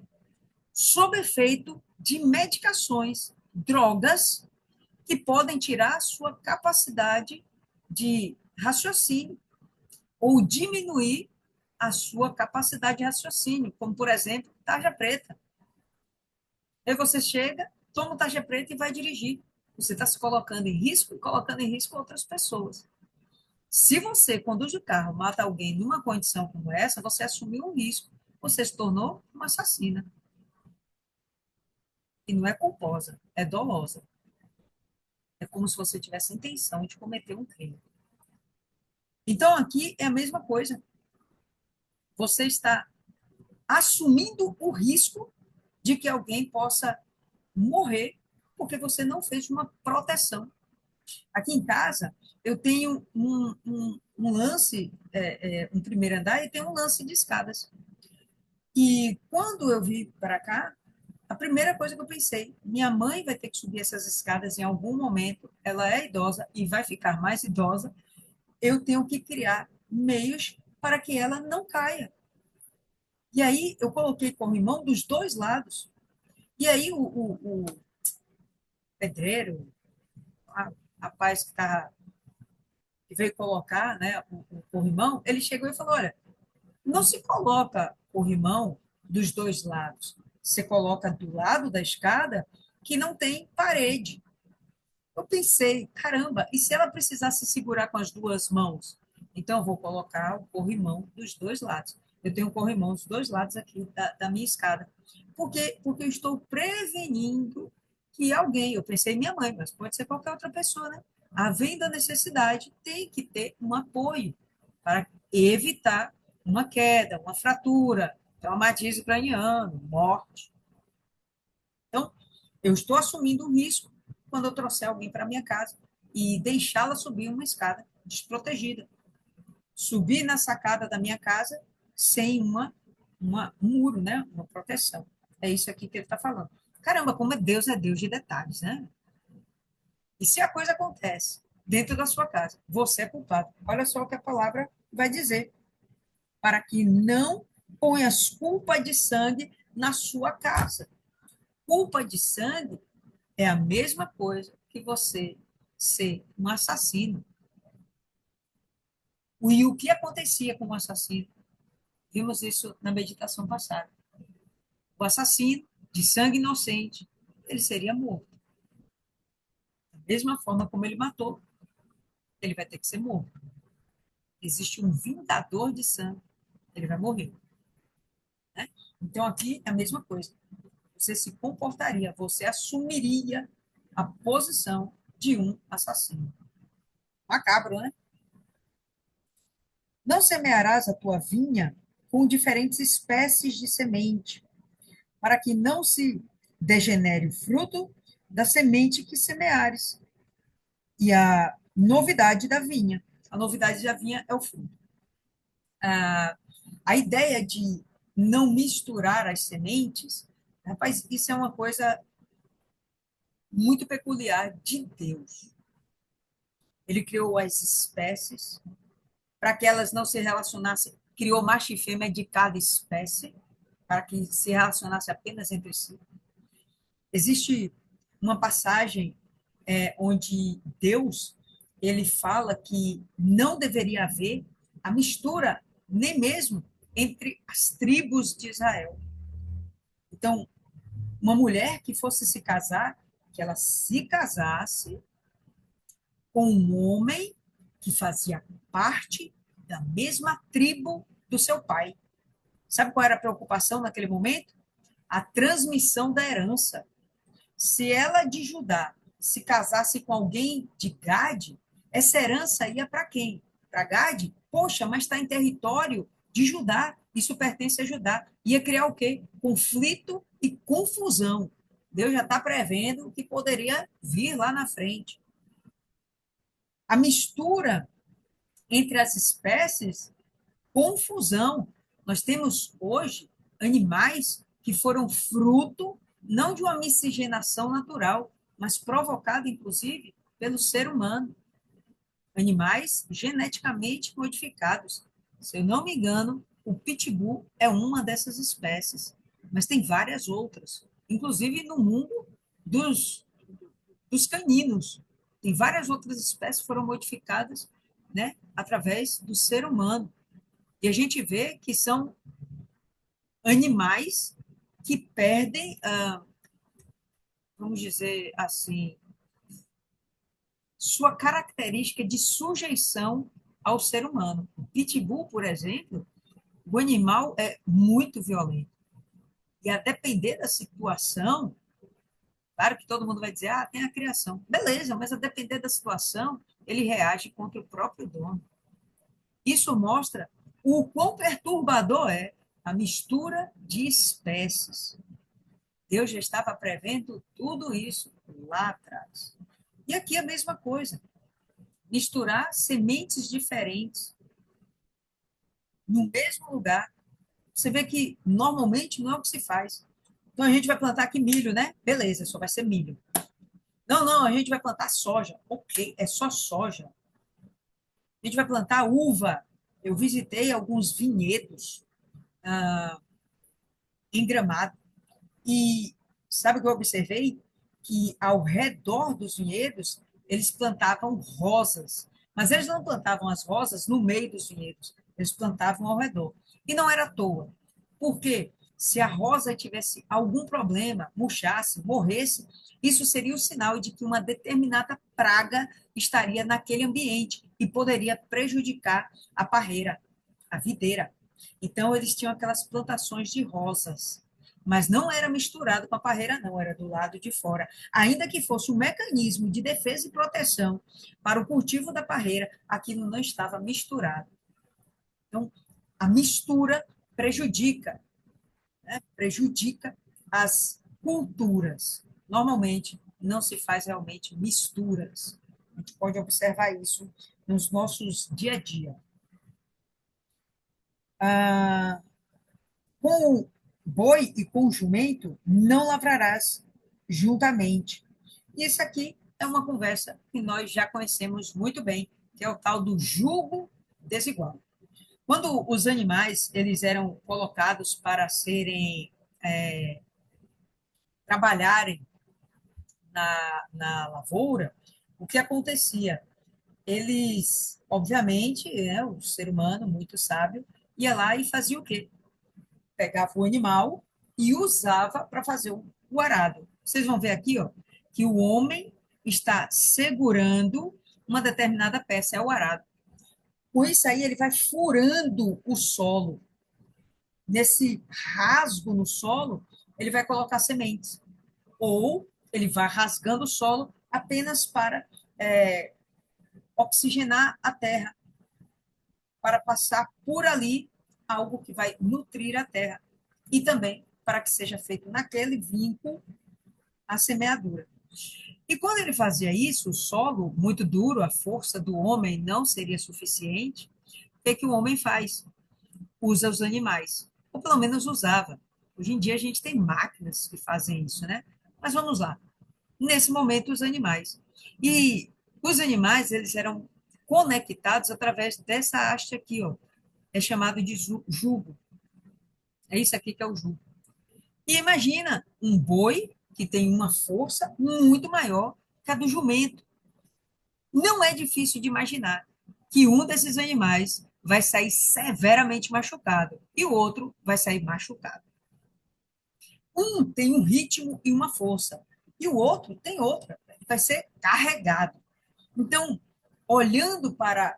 sob efeito de medicações, drogas que podem tirar a sua capacidade de raciocínio ou diminuir a sua capacidade de raciocínio, como, por exemplo, tarja preta. Aí você chega, toma tarja preta e vai dirigir. Você está se colocando em risco e colocando em risco outras pessoas. Se você conduz o carro, mata alguém numa condição como essa, você assumiu um risco. Você se tornou uma assassina. E não é culposa, é dolosa. É como se você tivesse intenção de cometer um crime. Então, aqui é a mesma coisa. Você está assumindo o risco de que alguém possa morrer porque você não fez uma proteção. Aqui em casa, eu tenho um lance, um primeiro andar, e tem um lance de escadas. E quando eu vim para cá, a primeira coisa que eu pensei, minha mãe vai ter que subir essas escadas em algum momento, ela é idosa e vai ficar mais idosa, eu tenho que criar meios para que ela não caia. E aí eu coloquei corrimão dos dois lados. E aí o pedreiro, a rapaz que veio colocar, né, o corrimão, ele chegou e falou: olha, não se coloca corrimão dos dois lados. Você coloca do lado da escada que não tem parede. Eu pensei, caramba, e se ela precisasse segurar com as duas mãos? Então, eu vou colocar o corrimão dos dois lados. Eu tenho o corrimão dos dois lados aqui da minha escada. Porque eu estou prevenindo que alguém, eu pensei em minha mãe, mas pode ser qualquer outra pessoa, né? Havendo a necessidade, tem que ter um apoio para evitar uma queda, uma fratura, traumatismo craniano, morte. Então, eu estou assumindo um risco quando eu trouxer alguém para minha casa e deixá-la subir uma escada desprotegida. Subir na sacada da minha casa sem um muro, né? Uma proteção. É isso aqui que ele está falando. Caramba, como é Deus de detalhes, né? E se a coisa acontece dentro da sua casa, você é culpado. Olha só o que a palavra vai dizer. Para que não ponhas culpa de sangue na sua casa. Culpa de sangue é a mesma coisa que você ser um assassino. E o que acontecia com o assassino? Vimos isso na meditação passada. O assassino, de sangue inocente, ele seria morto. Da mesma forma como ele matou, ele vai ter que ser morto. Existe um vingador de sangue, ele vai morrer. Né? Então, aqui é a mesma coisa. Você se comportaria, você assumiria a posição de um assassino. Macabro, né? Não semearás a tua vinha com diferentes espécies de semente, para que não se degenere o fruto da semente que semeares. E a novidade da vinha. A novidade da vinha é o fruto. A ideia de não misturar as sementes, rapaz, isso é uma coisa muito peculiar de Deus. Ele criou as espécies para que elas não se relacionassem, criou macho e fêmea de cada espécie, para que se relacionasse apenas entre si. Existe uma passagem onde Deus ele fala que não deveria haver a mistura nem mesmo entre as tribos de Israel. Então, uma mulher que fosse se casar, que ela se casasse com um homem que fazia parte da mesma tribo do seu pai. Sabe qual era a preocupação naquele momento? A transmissão da herança. Se ela de Judá se casasse com alguém de Gade, essa herança ia para quem? Para Gade? Poxa, mas está em território de Judá, isso pertence a Judá. Ia criar o quê? Conflito e confusão. Deus já está prevendo o que poderia vir lá na frente. A mistura entre as espécies, confusão. Nós temos hoje animais que foram fruto não de uma miscigenação natural, mas provocada, inclusive, pelo ser humano. Animais geneticamente modificados. Se eu não me engano, o pitbull é uma dessas espécies, mas tem várias outras, inclusive no mundo dos, dos caninos. Tem várias outras espécies que foram modificadas, né, através do ser humano. E a gente vê que são animais que perdem, vamos dizer assim, sua característica de sujeição ao ser humano. O pitbull, por exemplo, o animal é muito violento. E a depender da situação, Claro que todo mundo vai dizer, tem a criação. Beleza, mas a depender da situação, ele reage contra o próprio dono. Isso mostra o quão perturbador é a mistura de espécies. Deus já estava prevendo tudo isso lá atrás. E aqui a mesma coisa. Misturar sementes diferentes no mesmo lugar. Você vê que normalmente não é o que se faz. Então a gente vai plantar aqui milho, né? Beleza, só vai ser milho. Não, não, a gente vai plantar soja. Ok, é só soja. A gente vai plantar uva. Eu visitei alguns vinhedos em Gramado e sabe o que eu observei? Que ao redor dos vinhedos eles plantavam rosas, mas eles não plantavam as rosas no meio dos vinhedos, eles plantavam ao redor. E não era à toa. Por quê? Se a rosa tivesse algum problema, murchasse, morresse, isso seria o sinal de que uma determinada praga estaria naquele ambiente e poderia prejudicar a parreira, a videira. Então, eles tinham aquelas plantações de rosas, mas não era misturado com a parreira, não, era do lado de fora. Ainda que fosse um mecanismo de defesa e proteção para o cultivo da parreira, aquilo não estava misturado. Então, a mistura prejudica, né? Prejudica as culturas. Normalmente, não se faz realmente misturas. A gente pode observar isso nos nossos dia a dia. Ah, com o boi e com o jumento não lavrarás juntamente. Isso aqui é uma conversa que nós já conhecemos muito bem, que é o tal do jugo desigual. Quando os animais eles eram colocados para serem trabalharem na lavoura, o que acontecia? Eles, obviamente, o ser humano muito sábio ia lá e fazia o quê? Pegava o animal e usava para fazer o arado. Vocês vão ver aqui, ó, que o homem está segurando uma determinada peça, é o arado. Com isso aí, ele vai furando o solo. Nesse rasgo no solo, ele vai colocar sementes. Ou ele vai rasgando o solo apenas para oxigenar a terra, para passar por ali algo que vai nutrir a terra. E também para que seja feito naquele vínculo a semeadura. E quando ele fazia isso, o solo muito duro, a força do homem não seria suficiente. O que, é que o homem faz? Usa os animais, ou pelo menos usava. Hoje em dia a gente tem máquinas que fazem isso, né? Mas vamos lá. Nesse momento, os animais. E os animais, eles eram conectados através dessa haste aqui, ó. É chamado de jugo. É isso aqui que é o jugo. E imagina um boi que tem uma força muito maior que a do jumento. Não é difícil de imaginar que um desses animais vai sair severamente machucado e o outro vai sair machucado. Um tem um ritmo e uma força, e o outro tem outra, vai ser carregado. Então, olhando para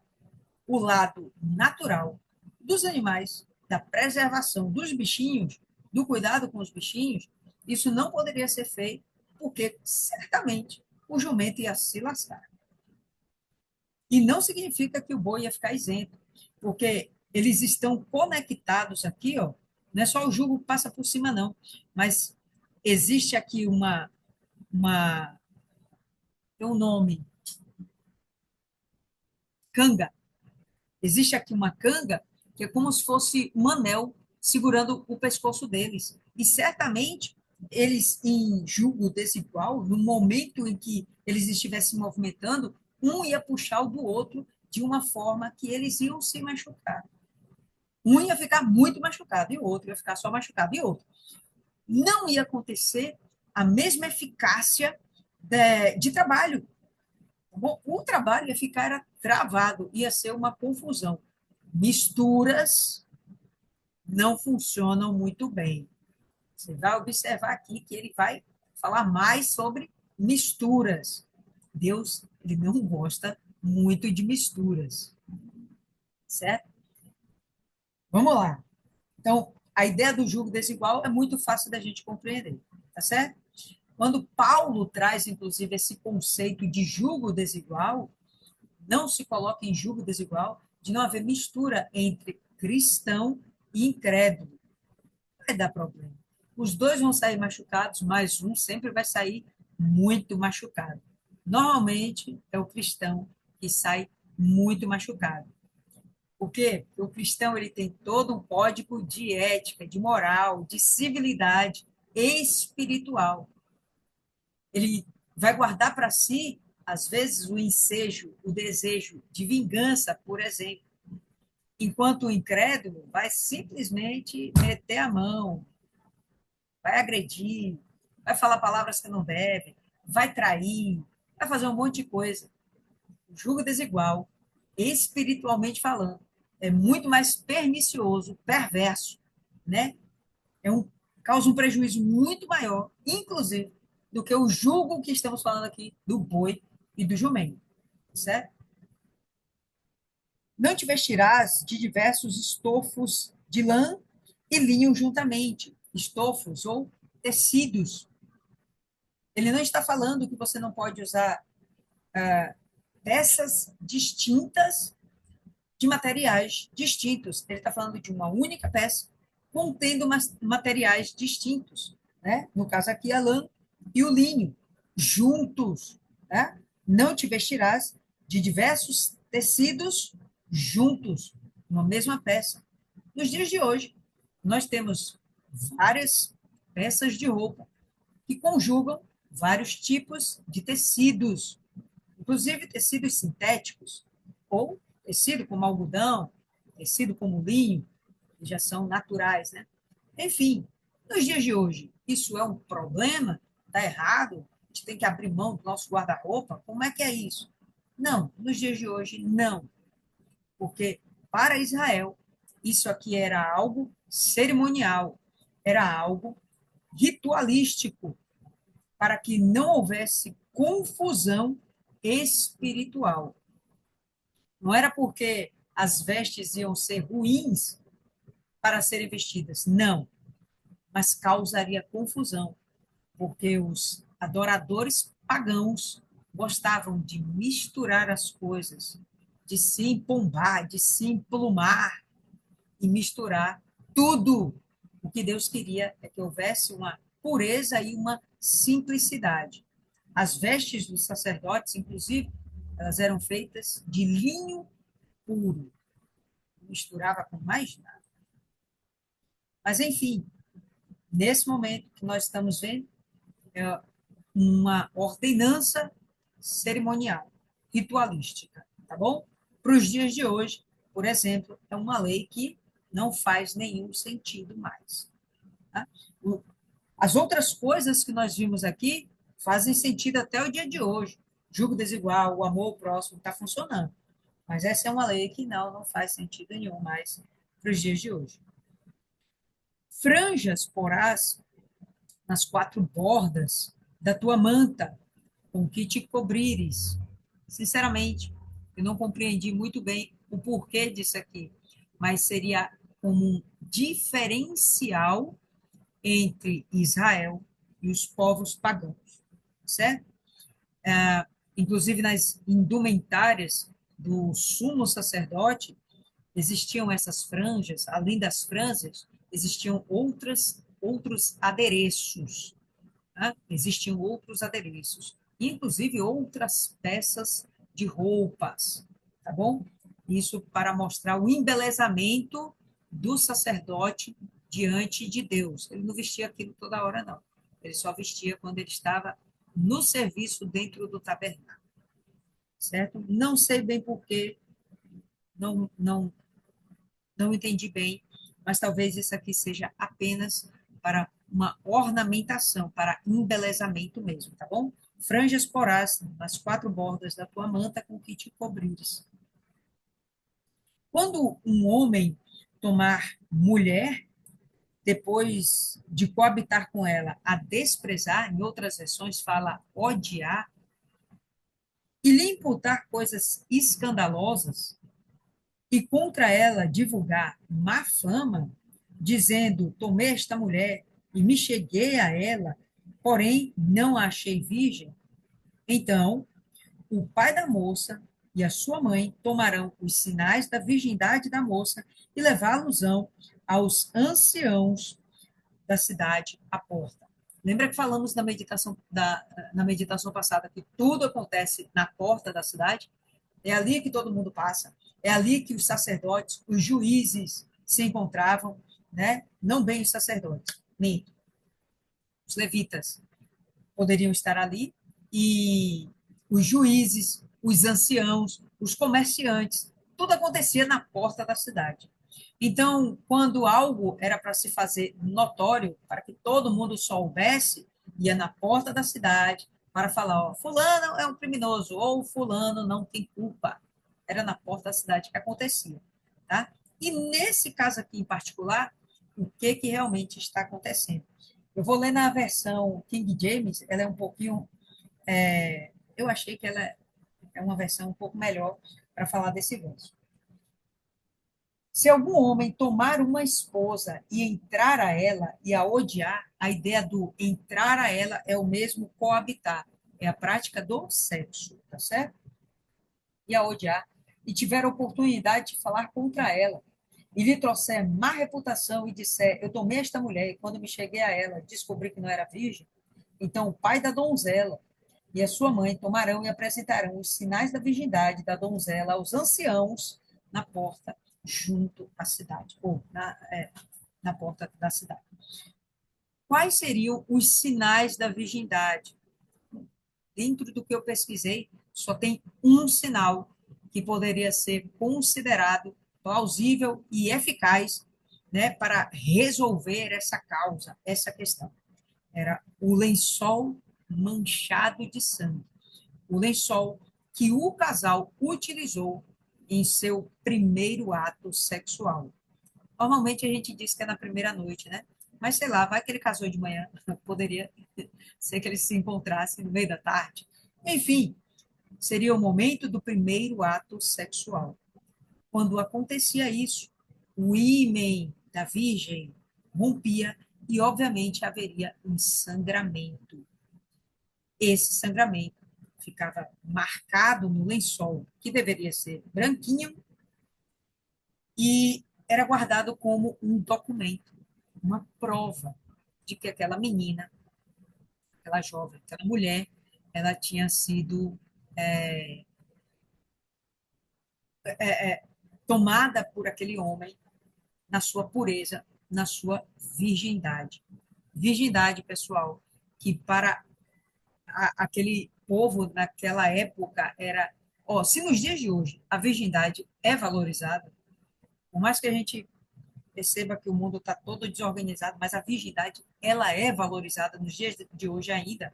o lado natural dos animais, da preservação dos bichinhos, do cuidado com os bichinhos, isso não poderia ser feito, porque certamente o jumento ia se lascar. E não significa que o boi ia ficar isento, porque eles estão conectados aqui, ó. Não é só o jugo que passa por cima, não. Mas existe aqui tem um nome, canga. Existe aqui uma canga que é como se fosse um anel segurando o pescoço deles. E certamente eles, em jugo desigual, no momento em que eles estivessem se movimentando, um ia puxar o do outro de uma forma que eles iam se machucar. Um ia ficar muito machucado e o outro ia ficar só machucado e outro. Não ia acontecer a mesma eficácia de trabalho. Bom, o trabalho ia ficar travado, ia ser uma confusão. Misturas não funcionam muito bem. Você vai observar aqui que ele vai falar mais sobre misturas. Deus, ele não gosta muito de misturas, certo? Vamos lá. Então, a ideia do jugo desigual é muito fácil da gente compreender, tá certo? Quando Paulo traz, inclusive, esse conceito de jugo desigual, não se coloca em jugo desigual, de não haver mistura entre cristão e incrédulo. Vai dar problema. Os dois vão sair machucados, mas um sempre vai sair muito machucado. Normalmente é o cristão que sai muito machucado. Porque o cristão ele tem todo um código de ética, de moral, de civilidade espiritual. Ele vai guardar para si, às vezes, o ensejo, o desejo de vingança, por exemplo, enquanto o incrédulo vai simplesmente meter a mão, vai agredir, vai falar palavras que não deve, vai trair, vai fazer um monte de coisa. O julgo desigual, espiritualmente falando, é muito mais pernicioso, perverso, né? É um, causa um prejuízo muito maior, inclusive, do que o julgo que estamos falando aqui do boi e do jumento, certo? Não te vestirás de diversos estofos de lã e linho juntamente, estofos ou tecidos. Ele não está falando que você não pode usar peças distintas de materiais distintos. Ele está falando de uma única peça contendo materiais distintos, né? No caso aqui, a lã e o linho, juntos, né? Não te vestirás de diversos tecidos juntos, uma mesma peça. Nos dias de hoje, nós temos várias peças de roupa que conjugam vários tipos de tecidos, inclusive tecidos sintéticos, ou tecido como algodão, tecido como linho, que já são naturais, né? Enfim, nos dias de hoje, isso é um problema? Está errado? A gente tem que abrir mão do nosso guarda-roupa? Como é que é isso? Não, nos dias de hoje, não. Porque para Israel, isso aqui era algo cerimonial, era algo ritualístico, para que não houvesse confusão espiritual. Não era porque as vestes iam ser ruins para serem vestidas, não, mas causaria confusão, porque os adoradores pagãos gostavam de misturar as coisas, de se empombar, de se emplumar e misturar tudo. O que Deus queria é que houvesse uma pureza e uma simplicidade. As vestes dos sacerdotes, inclusive, elas eram feitas de linho puro, não misturava com mais nada. Mas, enfim, nesse momento que nós estamos vendo, é uma ordenança cerimonial, ritualística, tá bom? Para os dias de hoje, por exemplo, é uma lei que não faz nenhum sentido mais. Tá? As outras coisas que nós vimos aqui fazem sentido até o dia de hoje. Julgo desigual, o amor ao próximo está funcionando. Mas essa é uma lei que não faz sentido nenhum mais para os dias de hoje. Franjas porás nas quatro bordas da tua manta, com que te cobrires. Sinceramente, eu não compreendi muito bem o porquê disso aqui, mas seria como um diferencial entre Israel e os povos pagãos, certo? Inclusive nas indumentárias do sumo sacerdote existiam essas franjas, além das franjas, existiam outros adereços, né? Existiam outros adereços, inclusive outras peças de roupas, tá bom? Isso para mostrar o embelezamento do sacerdote diante de Deus. Ele não vestia aquilo toda hora, não. Ele só vestia quando ele estava no serviço dentro do tabernáculo, certo? Não sei bem porquê, não entendi bem, mas talvez isso aqui seja apenas para uma ornamentação, para embelezamento mesmo, tá bom? Franjas porás nas quatro bordas da tua manta com que te cobrires. Quando um homem tomar mulher, depois de coabitar com ela, a desprezar, em outras versões fala odiar, e lhe imputar coisas escandalosas, e contra ela divulgar má fama, dizendo: tomei esta mulher e me cheguei a ela, porém não a achei virgem, então o pai da moça e a sua mãe tomarão os sinais da virgindade da moça e levá-los-ão aos anciãos da cidade à porta. Lembra que falamos na meditação passada que tudo acontece na porta da cidade? É ali que todo mundo passa. É ali que os sacerdotes, os juízes se encontravam, né? Não bem os sacerdotes, nem os levitas poderiam estar ali e os juízes, os anciãos, os comerciantes, tudo acontecia na porta da cidade. Então, quando algo era para se fazer notório, para que todo mundo soubesse, ia na porta da cidade para falar, ó, fulano é um criminoso, ou fulano não tem culpa. Era na porta da cidade que acontecia, tá? E nesse caso aqui em particular, o que que realmente está acontecendo? Eu vou ler na versão King James, ela é um pouquinho, eu achei que ela é uma versão um pouco melhor para falar desse verso. Se algum homem tomar uma esposa e entrar a ela e a odiar, a ideia do entrar a ela é o mesmo coabitar, é a prática do sexo, tá certo? E a odiar, e tiver oportunidade de falar contra ela, e lhe trouxer má reputação e disser, eu tomei esta mulher, e quando me cheguei a ela, descobri que não era virgem, então o pai da donzela e a sua mãe tomarão e apresentarão os sinais da virgindade da donzela aos anciãos na porta junto à cidade, ou na porta da cidade. Quais seriam os sinais da virgindade? Dentro do que eu pesquisei, só tem um sinal que poderia ser considerado plausível e eficaz, né, para resolver essa causa, essa questão. Era o lençol manchado de sangue. O lençol que o casal utilizou em seu primeiro ato sexual. Normalmente a gente diz que é na primeira noite, né? Mas sei lá, vai que ele casou de manhã, poderia ser que eles se encontrassem no meio da tarde. Enfim, seria o momento do primeiro ato sexual. Quando acontecia isso, o ímen da virgem rompia e, obviamente, haveria um sangramento. Esse sangramento ficava marcado no lençol, que deveria ser branquinho, e era guardado como um documento, uma prova de que aquela menina, aquela jovem, aquela mulher, ela tinha sido tomada por aquele homem na sua pureza, na sua virgindade. Virgindade, pessoal, que para aquele povo naquela época era. Ó, se nos dias de hoje a virgindade é valorizada, por mais que a gente perceba que o mundo está todo desorganizado, mas a virgindade ela é valorizada nos dias de hoje ainda,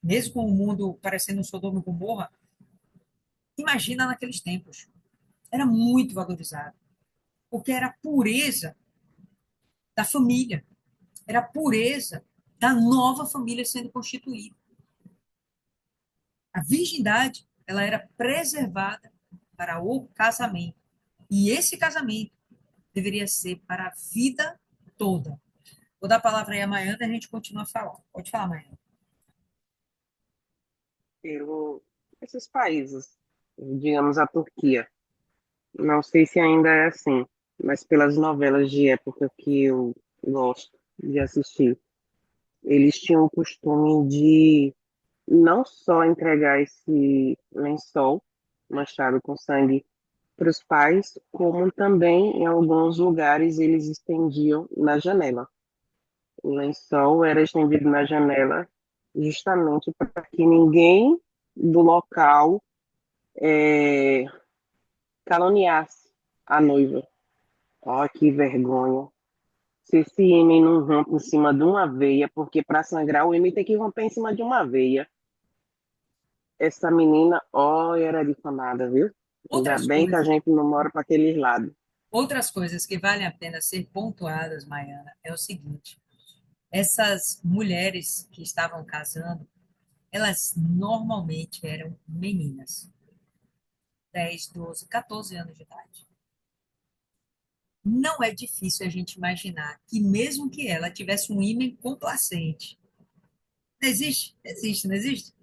mesmo com o mundo parecendo um Sodoma e Gomorra. Imagina naqueles tempos, era muito valorizado, porque era a pureza da família, era a pureza da nova família sendo constituída. A virgindade, ela era preservada para o casamento. E esse casamento deveria ser para a vida toda. Vou dar a palavra aí a Maiana e a gente continua falando. Pode falar, Maiana. Pelo esses países, digamos a Turquia. Não sei se ainda é assim, mas pelas novelas de época que eu gosto de assistir, eles tinham o costume de não só entregar esse lençol manchado com sangue para os pais, como também em alguns lugares eles estendiam na janela. O lençol era estendido na janela justamente para que ninguém do local caluniasse a noiva. Ó, que vergonha. Se esse ímã não rompe em cima de uma veia, porque para sangrar o ímã tem que romper em cima de uma veia. Essa menina, ó, era difamada, viu? Ainda Outras bem que a coisas, gente não mora para aqueles lados. outras coisas que valem a pena ser pontuadas, Maiana, é o seguinte: essas mulheres que estavam casando, elas normalmente eram meninas, 10, 12, 14 anos de idade. Não é difícil a gente imaginar que mesmo que ela tivesse um ímã complacente, Não existe? Existe, não existe?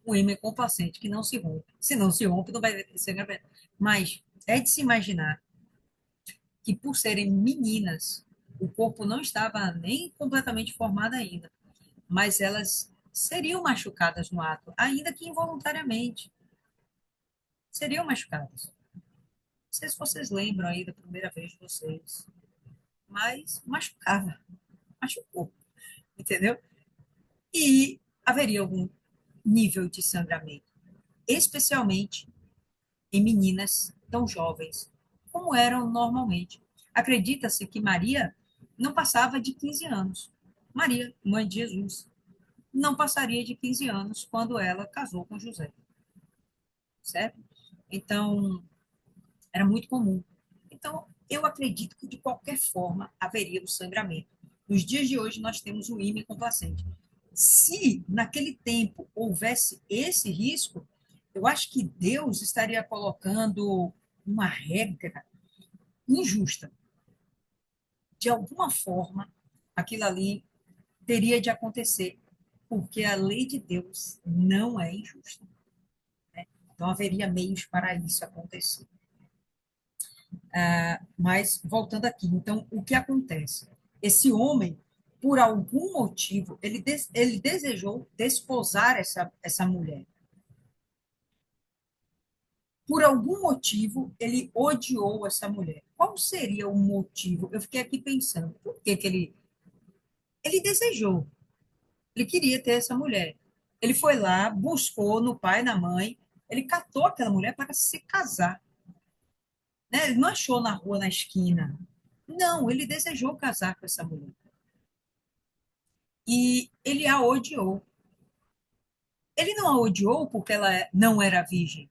O ímã complacente, que não se rompe. Se não se rompe, não vai ser sangramento. Mas é de se imaginar que, por serem meninas, o corpo não estava nem completamente formado ainda, mas elas seriam machucadas no ato, ainda que involuntariamente. Seriam machucadas. Não sei se vocês lembram aí da primeira vez de vocês, mas machucava, machucou, entendeu? E haveria algum nível de sangramento, especialmente em meninas tão jovens como eram normalmente. Acredita-se que Maria não passava de 15 anos. Maria, mãe de Jesus, não passaria de 15 anos quando ela casou com José, certo? Então, era muito comum. Então, eu acredito que de qualquer forma haveria o sangramento. Nos dias de hoje, nós temos o ímã complacente. Se naquele tempo houvesse esse risco, eu acho que Deus estaria colocando uma regra injusta. De alguma forma, aquilo ali teria de acontecer, porque a lei de Deus não é injusta. Então, haveria meios para isso acontecer. Mas, voltando aqui, então, o que acontece? Esse homem, por algum motivo, ele desejou desposar essa mulher. Por algum motivo, ele odiou essa mulher. Qual seria o motivo? Eu fiquei aqui pensando, por que que ele desejou? Ele queria ter essa mulher. Ele foi lá, buscou no pai, na mãe, ele catou aquela mulher para se casar. Né? Ele não achou na rua, na esquina. Não, ele desejou casar com essa mulher. E ele a odiou. Ele não a odiou porque ela não era virgem.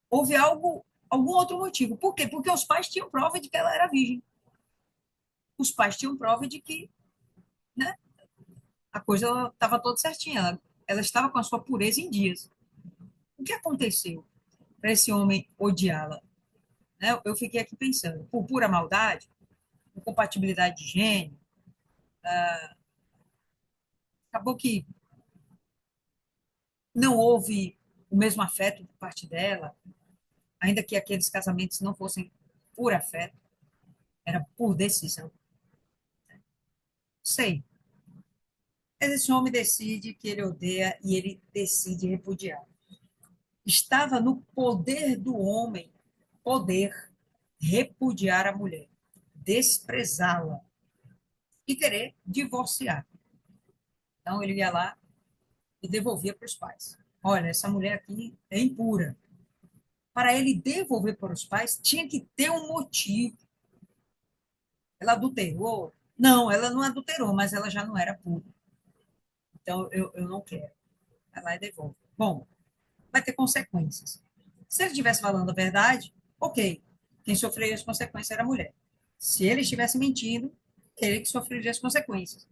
Houve algum outro motivo. Por quê? Porque os pais tinham prova de que ela era virgem. Os pais tinham prova de que, né, a coisa estava toda certinha. Ela estava com a sua pureza em dias. O que aconteceu para esse homem odiá-la? Né? Eu fiquei aqui pensando, por pura maldade, incompatibilidade de gênero, acabou que não houve o mesmo afeto por parte dela, ainda que aqueles casamentos não fossem por afeto, era por decisão. Sei. Mas esse homem decide que ele odeia e ele decide repudiar. Estava no poder do homem poder repudiar a mulher, desprezá-la e querer divorciar. Então ele ia lá e devolvia para os pais. Olha, essa mulher aqui é impura. Para ele devolver para os pais, tinha que ter um motivo. Ela adulterou? Não, ela não adulterou, mas ela já não era pura. Então eu não quero. Vai lá e devolve. Bom, vai ter consequências. Se ele estivesse falando a verdade, ok. Quem sofreria as consequências era a mulher. Se ele estivesse mentindo, ele que sofreria as consequências.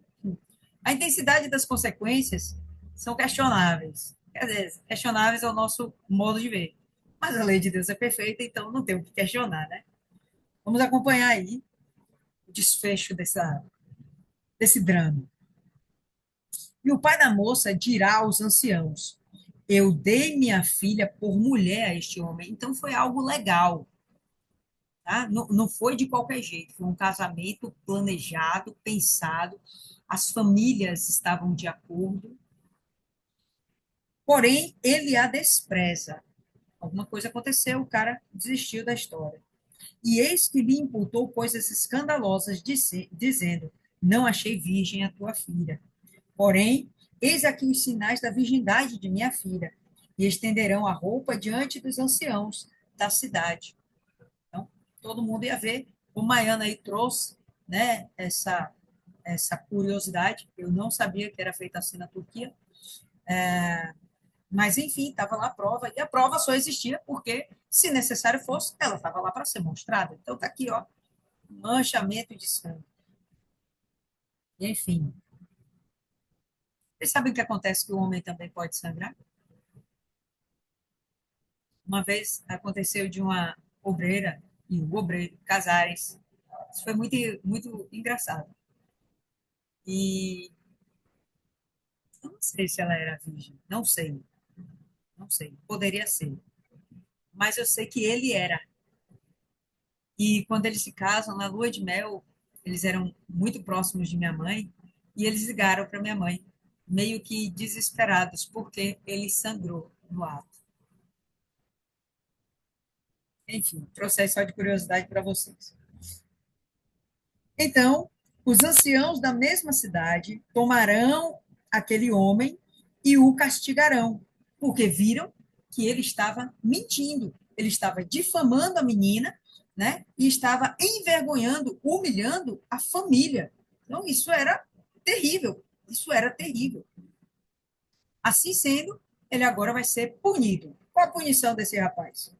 A intensidade das consequências são questionáveis. Quer dizer, questionáveis é o nosso modo de ver. Mas a lei de Deus é perfeita, então não tem o que questionar, né? Vamos acompanhar aí o desfecho desse drama. E o pai da moça dirá aos anciãos: eu dei minha filha por mulher a este homem. Então foi algo legal, tá? Não, não foi de qualquer jeito. Foi um casamento planejado, pensado. As famílias estavam de acordo. Porém, ele a despreza. Alguma coisa aconteceu, o cara desistiu da história. E eis que lhe imputou coisas escandalosas, dizendo: não achei virgem a tua filha. Porém, eis aqui os sinais da virgindade de minha filha, e estenderão a roupa diante dos anciãos da cidade. Então, todo mundo ia ver. O Maiana aí trouxe, né, essa curiosidade. Eu não sabia que era feita assim na Turquia. Mas, enfim, estava lá a prova. E a prova só existia porque, se necessário fosse, ela estava lá para ser mostrada. Então, está aqui, ó, manchamento de sangue. E, enfim. Vocês sabem o que acontece que o homem também pode sangrar? Uma vez aconteceu de uma obreira e um obreiro casarem. Isso foi muito, muito engraçado. E Eu não sei se ela era virgem, não sei, não sei, poderia ser, mas eu sei que ele era. E quando eles se casam, na lua de mel, eles eram muito próximos de minha mãe, e eles ligaram para minha mãe, meio que desesperados, porque ele sangrou no ato. Enfim, trouxe aí só de curiosidade para vocês. Então, os anciãos da mesma cidade tomarão aquele homem e o castigarão, porque viram que ele estava mentindo, ele estava difamando a menina, né? E estava envergonhando, humilhando a família. Então, isso era terrível, isso era terrível. Assim sendo, ele agora vai ser punido. Qual a punição desse rapaz?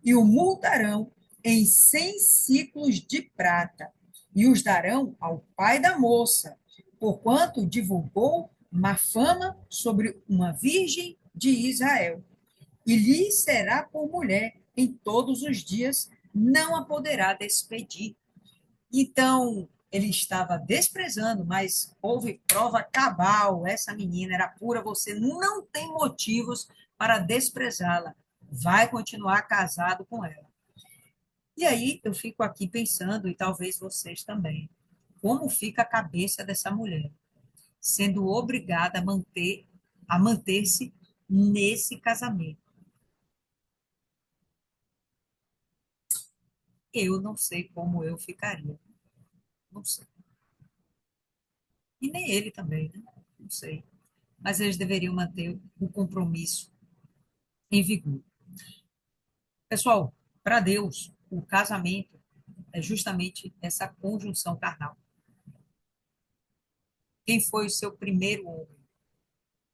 E o multarão em 100 ciclos de prata, e os darão ao pai da moça, porquanto divulgou má fama sobre uma virgem de Israel. E lhe será por mulher em todos os dias, não a poderá despedir. Então, ele estava desprezando, mas houve prova cabal. Essa menina era pura, você não tem motivos para desprezá-la. Vai continuar casado com ela. E aí eu fico aqui pensando, e talvez vocês também, como fica a cabeça dessa mulher, sendo obrigada a manter-se nesse casamento. Eu não sei como eu ficaria, não sei. E nem ele também, né? Não sei. Mas eles deveriam manter o compromisso em vigor. Pessoal, para Deus, o casamento é justamente essa conjunção carnal. Quem foi o seu primeiro homem?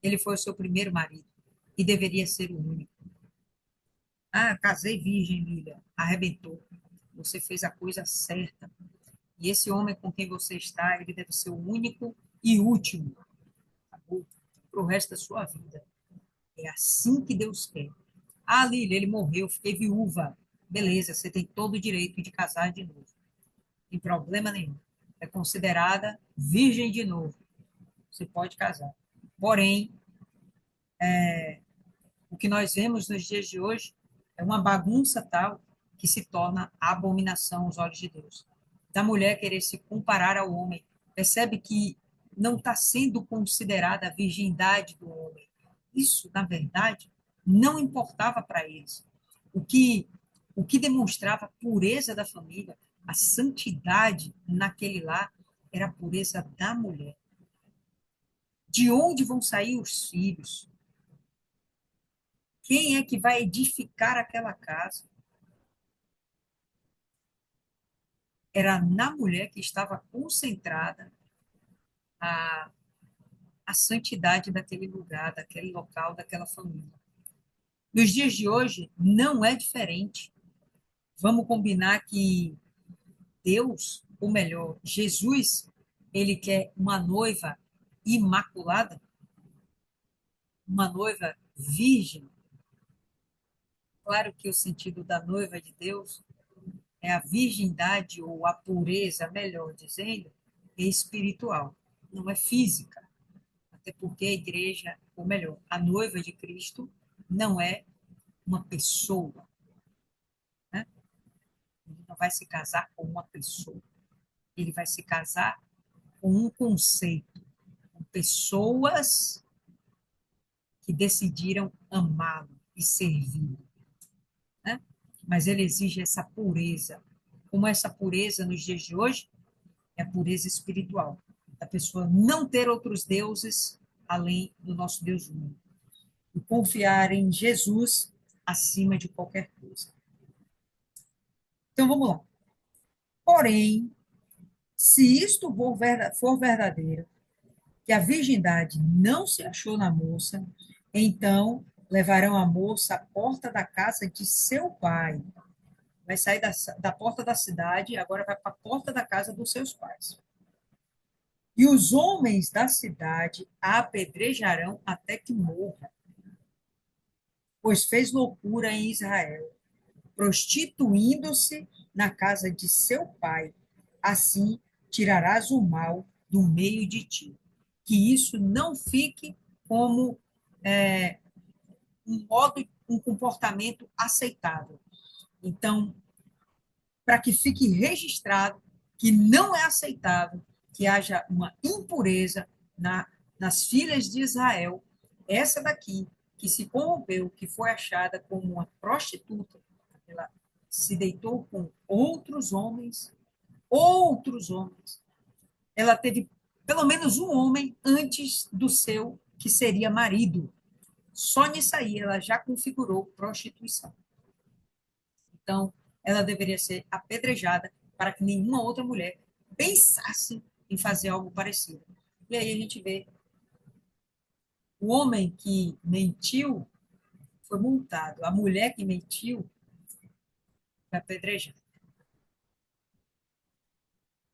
Ele foi o seu primeiro marido e deveria ser o único. Ah, casei virgem, Lília. Arrebentou. Você fez a coisa certa. E esse homem com quem você está, ele deve ser o único e último. Acabou. Para o resto da sua vida. É assim que Deus quer. Ah, Lília, ele morreu, fiquei viúva. Beleza, você tem todo o direito de casar de novo. Não tem problema nenhum. É considerada virgem de novo. Você pode casar. Porém, o que nós vemos nos dias de hoje é uma bagunça tal que se torna abominação aos olhos de Deus. Da mulher querer se comparar ao homem, percebe que não está sendo considerada a virgindade do homem. Isso, na verdade, não importava para eles. O que, o que demonstrava a pureza da família, a santidade naquele lar, era a pureza da mulher. De onde vão sair os filhos? Quem é que vai edificar aquela casa? Era na mulher que estava concentrada a, a santidade daquele lugar, daquele local, daquela família. Nos dias de hoje, não é diferente. Vamos combinar que Deus, ou melhor, Jesus, ele quer uma noiva imaculada, uma noiva virgem. Claro que o sentido da noiva de Deus é a virgindade ou a pureza, melhor dizendo, é espiritual, não é física. Até porque a igreja, ou melhor, a noiva de Cristo não é uma pessoa, né? Ele não vai se casar com uma pessoa, ele vai se casar com um conceito, com pessoas que decidiram amá-lo e servi-lo, né? Mas ele exige essa pureza. Como essa pureza nos dias de hoje é a pureza espiritual, da pessoa não ter outros deuses além do nosso Deus único e confiar em Jesus acima de qualquer coisa. Então vamos lá. Porém, se isto for verdadeiro, que a virgindade não se achou na moça, então levarão a moça à porta da casa de seu pai. Vai sair da porta da cidade, agora vai para a porta da casa dos seus pais. E os homens da cidade a apedrejarão até que morra, pois fez loucura em Israel, prostituindo-se na casa de seu pai. Assim tirarás o mal do meio de ti. Que isso não fique como um modo, um comportamento aceitável. Então, para que fique registrado que não é aceitável que haja uma impureza nas filhas de Israel, essa daqui, que se corrompeu, que foi achada como uma prostituta, ela se deitou com outros homens. Ela teve pelo menos um homem antes do seu, que seria marido. Só nisso aí ela já configurou prostituição. Então, ela deveria ser apedrejada para que nenhuma outra mulher pensasse em fazer algo parecido. E aí a gente vê o homem que mentiu foi multado, a mulher que mentiu foi apedrejada.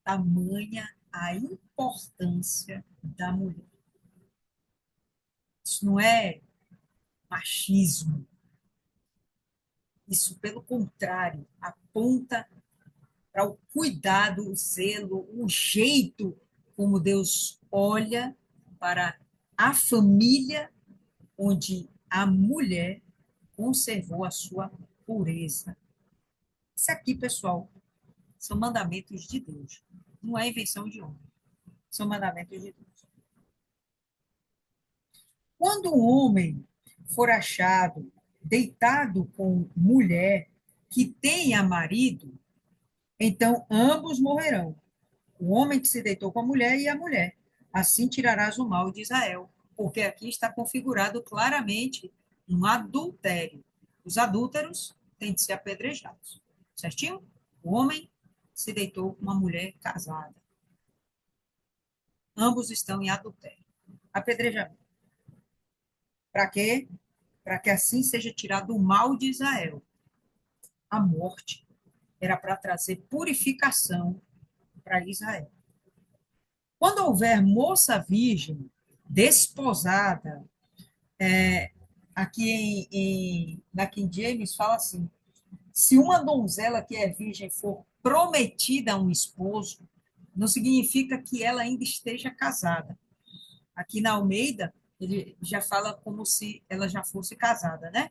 Tamanha a importância da mulher. Isso não é machismo. Isso, pelo contrário, aponta para o cuidado, o zelo, o jeito como Deus olha para a família onde a mulher conservou a sua pureza. Isso aqui, pessoal, são mandamentos de Deus. Não é invenção de homem. São mandamentos de Deus. Quando um homem for achado deitado com mulher que tenha marido, então ambos morrerão. O homem que se deitou com a mulher e a mulher. Assim tirarás o mal de Israel. Porque aqui está configurado claramente um adultério. Os adúlteros têm de ser apedrejados. Certinho? O homem se deitou com uma mulher casada. Ambos estão em adultério. Apedrejamento. Para quê? Para que assim seja tirado o mal de Israel. A morte era para trazer purificação para Israel. Quando houver moça virgem, desposada, aqui na King James fala assim, se uma donzela que é virgem for prometida a um esposo, não significa que ela ainda esteja casada. Aqui na Almeida, ele já fala como se ela já fosse casada, né?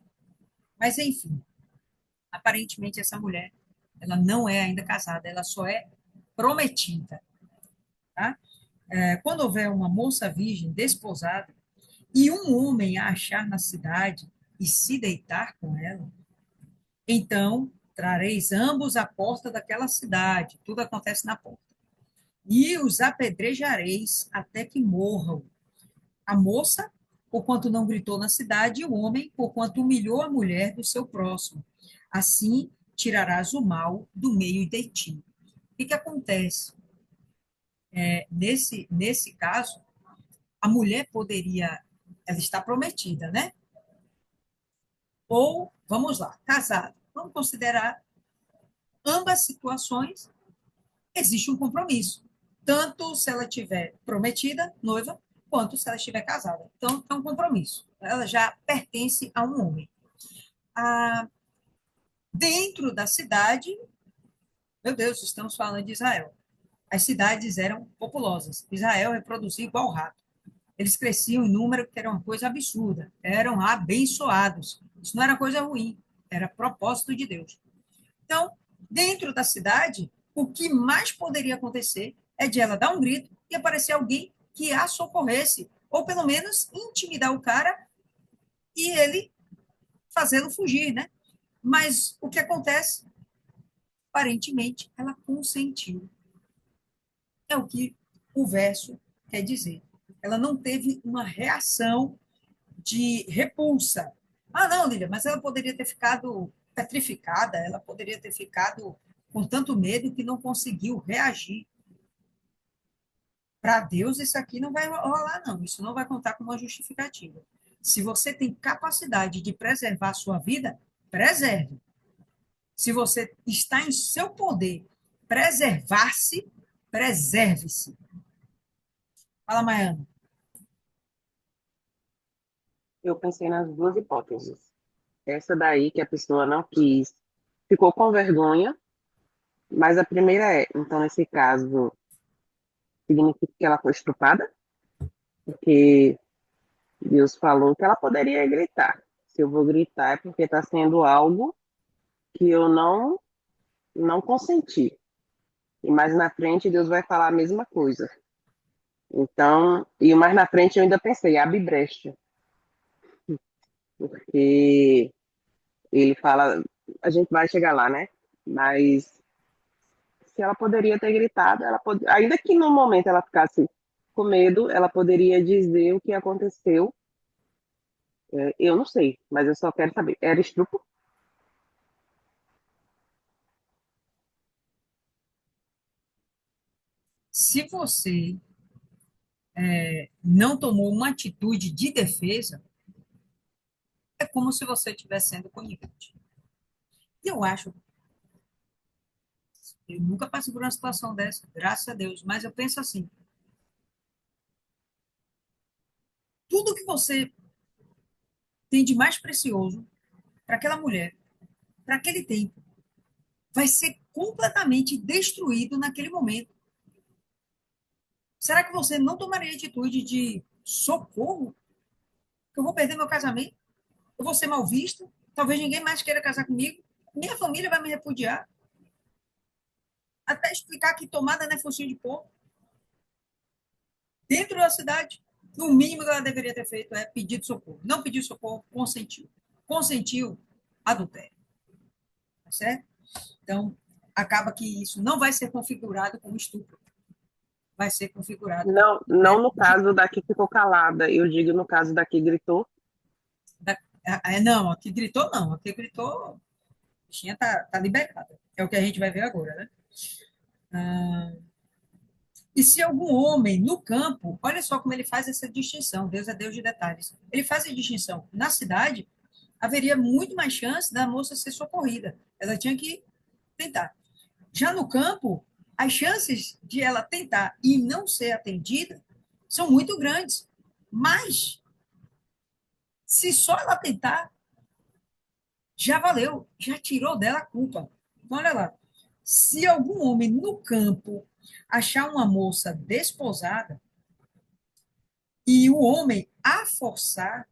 Mas, enfim, aparentemente essa mulher, ela não é ainda casada, ela só é prometida, tá? Quando houver uma moça virgem desposada e um homem a achar na cidade e se deitar com ela, então trareis ambos à porta daquela cidade, tudo acontece na porta, e os apedrejareis até que morram. A moça, porquanto não gritou na cidade, e o homem, porquanto humilhou a mulher do seu próximo. Assim tirarás o mal do meio de ti. O que acontece? Nesse caso, a mulher poderia, ela está prometida, né? Ou, vamos lá, casada. Vamos considerar ambas situações, existe um compromisso. Tanto se ela estiver prometida, noiva, quanto se ela estiver casada. Então, é um compromisso. Ela já pertence a um homem. Ah, dentro da cidade, meu Deus, estamos falando de Israel. As cidades eram populosas. Israel reproduzia igual rato. Eles cresciam em número, que era uma coisa absurda. Eram abençoados. Isso não era coisa ruim, era propósito de Deus. Então, dentro da cidade, o que mais poderia acontecer é de ela dar um grito e aparecer alguém que a socorresse, ou pelo menos intimidar o cara e ele fazê-lo fugir, né? Mas o que acontece? Aparentemente, ela consentiu. É o que o verso quer dizer. Ela não teve uma reação de repulsa. Ah, não, Lília, mas ela poderia ter ficado petrificada, ela poderia ter ficado com tanto medo que não conseguiu reagir. Para Deus, isso aqui não vai rolar, não. Isso não vai contar como uma justificativa. Se você tem capacidade de preservar a sua vida, preserve. Se você está em seu poder preservar-se, preserve-se. Fala, Maiana. Eu pensei nas duas hipóteses. Essa daí que a pessoa não quis, ficou com vergonha, mas a primeira é, então nesse caso, significa que ela foi estuprada, porque Deus falou que ela poderia gritar. Se eu vou gritar é porque está sendo algo que eu não consenti. E mais na frente Deus vai falar a mesma coisa. Então, e mais na frente eu ainda pensei, abre brecha, porque ele fala, a gente vai chegar lá, né? Mas se ela poderia ter gritado, ainda que no momento ela ficasse com medo, ela poderia dizer o que aconteceu. Eu não sei, mas eu só quero saber. Era estupro? Se você não tomou uma atitude de defesa, é como se você estivesse sendo conivente. Eu acho, eu nunca passei por uma situação dessa, graças a Deus, mas eu penso assim, tudo que você tem de mais precioso para aquela mulher, para aquele tempo, vai ser completamente destruído naquele momento. Será que você não tomaria atitude de socorro? Que eu vou perder meu casamento? Eu vou ser mal vista? Talvez ninguém mais queira casar comigo? Minha família vai me repudiar? Até explicar que tomada não é focinho de porco. Dentro da cidade, no mínimo que ela deveria ter feito é pedir socorro. Não pediu socorro, consentiu. Consentiu, adultério. Tá certo? Então, acaba que isso não vai ser configurado como estupro. Vai ser configurado, Não, não né, no caso da que ficou calada, eu digo no caso da que gritou. da, não, aqui gritou não, aqui gritou, a bichinha tá liberada. É o que a gente vai ver agora, né? Ah, e se algum homem no campo, olha só como ele faz essa distinção, Deus é Deus de detalhes. Ele faz a distinção. Na cidade, haveria muito mais chance da moça ser socorrida. Ela tinha que tentar. Já no campo, as chances de ela tentar e não ser atendida são muito grandes. Mas, se só ela tentar, já valeu, já tirou dela a culpa. Então, olha lá. Se algum homem no campo achar uma moça desposada e o homem a forçar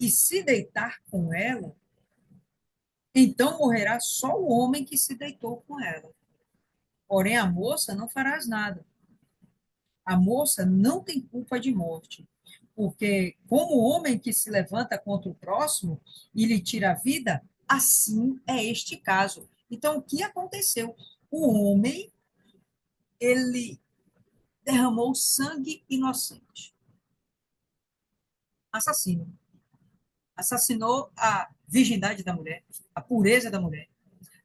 e se deitar com ela, então morrerá só o homem que se deitou com ela. Porém, a moça não farás nada. A moça não tem culpa de morte, porque como o homem que se levanta contra o próximo e lhe tira a vida, assim é este caso. Então, o que aconteceu? O homem, ele derramou sangue inocente. Assassino. Assassinou a virgindade da mulher, a pureza da mulher,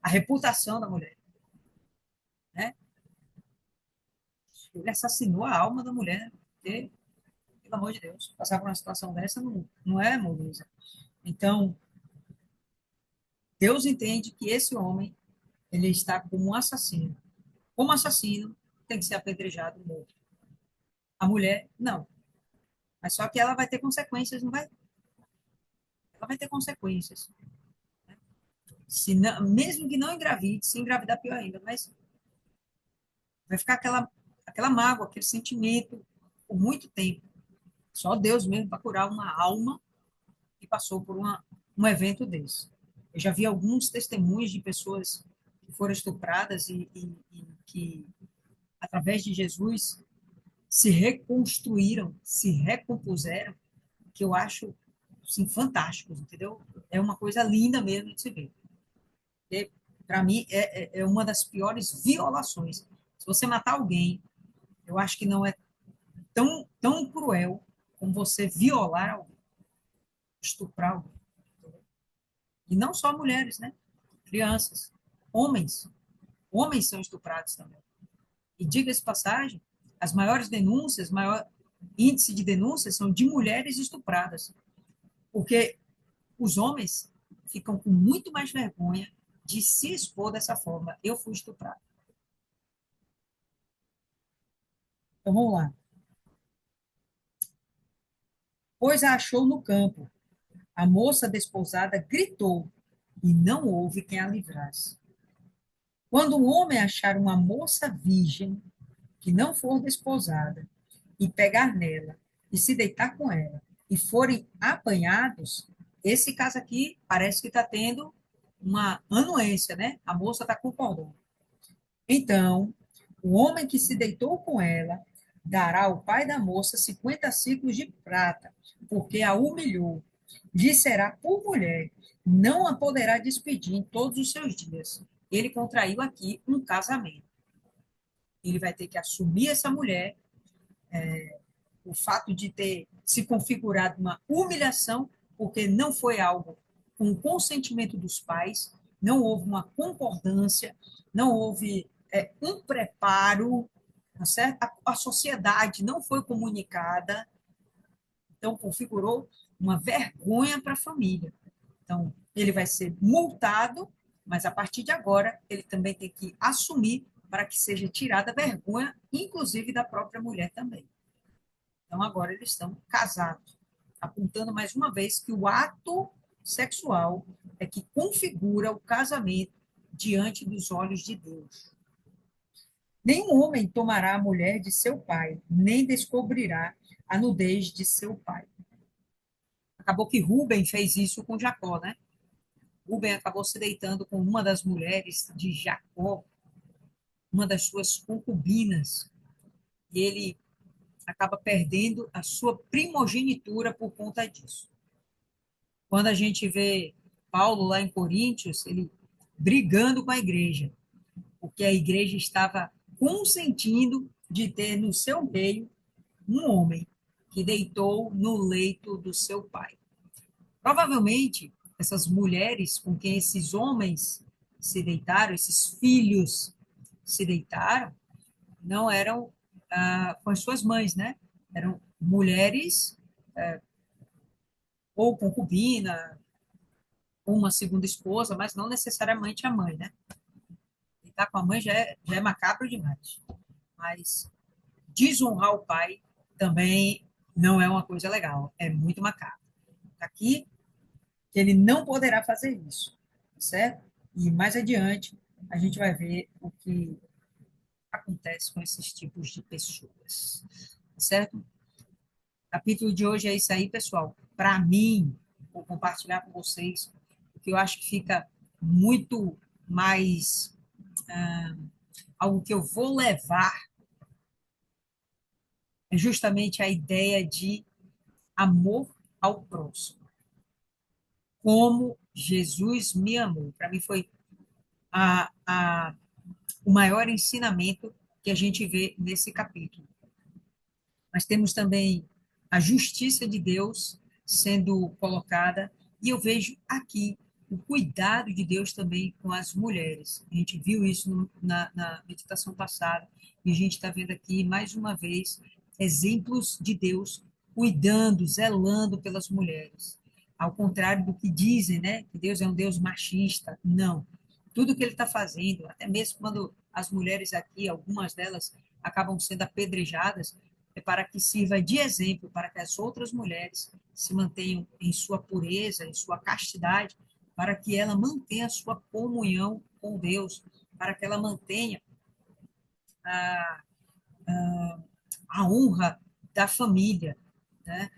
a reputação da mulher, né? Ele assassinou a alma da mulher, porque, pelo amor de Deus, passar por uma situação dessa não é moleza. Então, Deus entende que esse homem, ele está como um assassino. Como assassino, tem que ser apedrejado morto. A mulher, não. Mas só que ela vai ter consequências, não vai? Ela vai ter consequências. Se não, mesmo que não engravide, se engravidar pior ainda, mas vai ficar aquela mágoa, aquele sentimento por muito tempo. Só Deus mesmo para curar uma alma que passou por um evento desse. Eu já vi alguns testemunhos de pessoas que foram estupradas e que, através de Jesus, se reconstruíram, se recompuseram, que eu acho assim, fantásticos, entendeu? É uma coisa linda mesmo de se ver. Para mim, é uma das piores violações. Se você matar alguém, eu acho que não é tão cruel como você violar alguém, estuprar alguém. E não só mulheres, né? Crianças, homens. Homens são estuprados também. E diga-se passagem, as maiores denúncias, maior índice de denúncias são de mulheres estupradas. Porque os homens ficam com muito mais vergonha de se expor dessa forma. Eu fui estuprado. Então vamos lá. Pois a achou no campo. A moça desposada gritou, e não houve quem a livrasse. Quando um homem achar uma moça virgem, que não for desposada, e pegar nela, e se deitar com ela, e forem apanhados, esse caso aqui parece que está tendo uma anuência, né? A moça está concordando. Então, o homem que se deitou com ela dará ao pai da moça 50 ciclos de prata, porque a humilhou. Lhe será por mulher, não a poderá despedir em todos os seus dias. Ele contraiu aqui um casamento. Ele vai ter que assumir essa mulher, o fato de ter se configurado uma humilhação, porque não foi algo com o consentimento dos pais, não houve uma concordância, não houve um preparo, tá certo? A sociedade não foi comunicada, então configurou uma vergonha para a família. Então, ele vai ser multado, mas a partir de agora ele também tem que assumir para que seja tirada a vergonha, inclusive da própria mulher também. Então, agora eles estão casados, apontando mais uma vez que o ato sexual é que configura o casamento diante dos olhos de Deus. Nenhum homem tomará a mulher de seu pai, nem descobrirá a nudez de seu pai. Acabou que Rubem fez isso com Jacó, né? Rubem acabou se deitando com uma das mulheres de Jacó, uma das suas concubinas, e ele acaba perdendo a sua primogenitura por conta disso. Quando a gente vê Paulo lá em Coríntios, ele brigando com a igreja, porque a igreja estava consentindo de ter no seu meio um homem que deitou no leito do seu pai. Provavelmente, essas mulheres com quem esses homens se deitaram, esses filhos se deitaram, não eram com as suas mães, né? Eram mulheres ou concubina, ou uma segunda esposa, mas não necessariamente a mãe, né? Estar com a mãe já é macabro demais. Mas desonrar o pai também não é uma coisa legal, é muito macabro. Tá aqui que ele não poderá fazer isso, certo? E mais adiante a gente vai ver o que acontece com esses tipos de pessoas, certo? O capítulo de hoje é isso aí, pessoal. Para mim, vou compartilhar com vocês o que eu acho que fica muito mais algo que eu vou levar é justamente a ideia de amor ao próximo. Como Jesus me amou. Para mim foi o maior ensinamento que a gente vê nesse capítulo. Mas temos também a justiça de Deus sendo colocada, e eu vejo aqui o cuidado de Deus também com as mulheres. A gente viu isso na meditação passada, e a gente está vendo aqui, mais uma vez, exemplos de Deus cuidando, zelando pelas mulheres. Ao contrário do que dizem, né, que Deus é um Deus machista. Não. Tudo que ele está fazendo, até mesmo quando as mulheres aqui, algumas delas, acabam sendo apedrejadas, é para que sirva de exemplo para que as outras mulheres se mantenham em sua pureza, em sua castidade, para que ela mantenha a sua comunhão com Deus, para que ela mantenha a, a honra da família, né?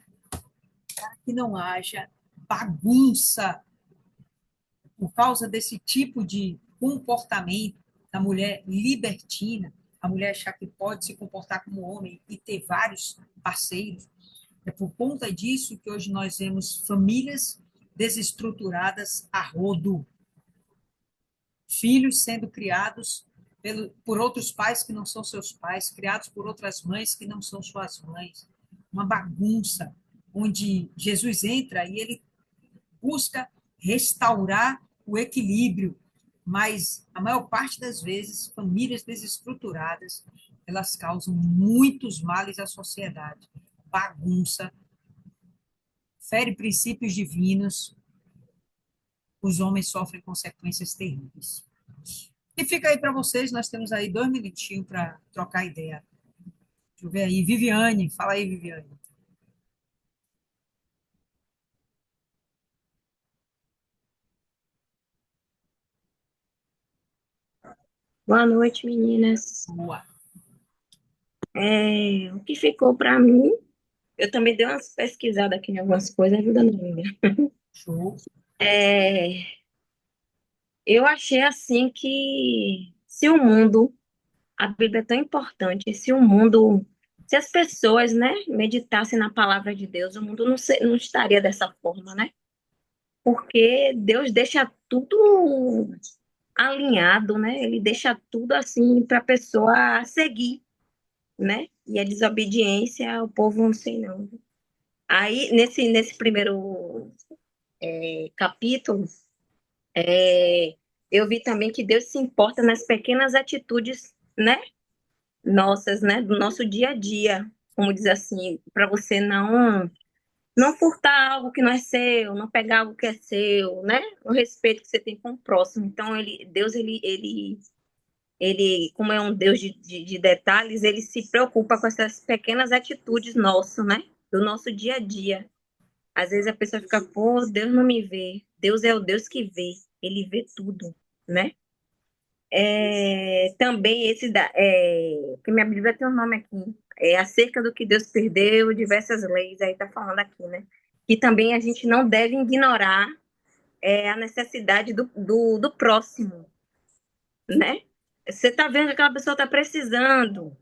Para que não haja bagunça por causa desse tipo de comportamento da mulher libertina, a mulher achar que pode se comportar como homem e ter vários parceiros. É por conta disso que hoje nós vemos famílias desestruturadas a rodo, filhos sendo criados por outros pais que não são seus pais, criados por outras mães que não são suas mães. Uma bagunça, onde Jesus entra e ele busca restaurar o equilíbrio, mas a maior parte das vezes, famílias desestruturadas, elas causam muitos males à sociedade. Bagunça, fere princípios divinos, os homens sofrem consequências terríveis. E fica aí para vocês, nós temos aí 2 minutinhos para trocar ideia. Deixa eu ver aí, Viviane, fala aí, Viviane. Boa noite, meninas. Boa. O que ficou para mim Eu também dei umas pesquisadas aqui em algumas coisas, ajudando a Bíblia. Show. É, eu achei assim que se o mundo, a Bíblia é tão importante, se o mundo, se as pessoas, né, meditassem na palavra de Deus, o mundo não estaria dessa forma, né? Porque Deus deixa tudo alinhado, né? Ele deixa tudo assim para a pessoa seguir, né? E a desobediência, o povo não sei não. Aí, nesse primeiro capítulo, eu vi também que Deus se importa nas pequenas atitudes, né? Nossas, né? Do nosso dia a dia, como diz assim, para você não furtar algo que não é seu, não pegar algo que é seu, né? O respeito que você tem com o próximo. Então, Deus, ele, como é um Deus de detalhes, ele se preocupa com essas pequenas atitudes nossas, né? Do nosso dia a dia. Às vezes a pessoa fica, pô, Deus não me vê. Deus é o Deus que vê. Ele vê tudo, né? Também que minha Bíblia tem um nome aqui, acerca do que Deus perdeu, diversas leis, aí tá falando aqui, né? Que também a gente não deve ignorar a necessidade do próximo, né? Você tá vendo que aquela pessoa tá precisando,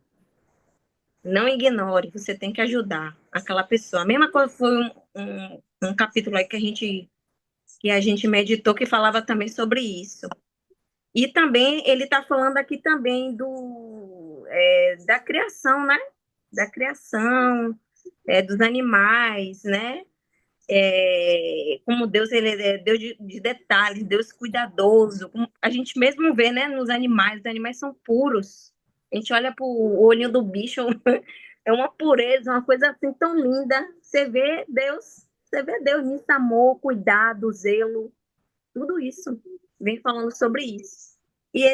não ignore, você tem que ajudar aquela pessoa. A mesma coisa foi um capítulo aí que a gente meditou que falava também sobre isso. E também ele está falando aqui também da criação, né? Da criação, dos animais, né? Como Deus, ele é Deus de detalhes, Deus cuidadoso. Como a gente mesmo vê, né? Nos animais, os animais são puros. A gente olha para o olhinho do bicho, é uma pureza, uma coisa assim tão linda. Você vê Deus nisso, amor, cuidado, zelo, tudo isso. Vem falando sobre isso. E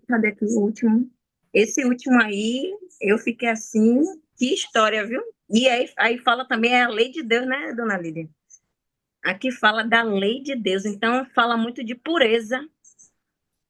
cadê aqui o último? Esse último aí, eu fiquei assim, que história, viu? E aí fala também a lei de Deus, né, dona Lídia? Aqui fala da lei de Deus, então fala muito de pureza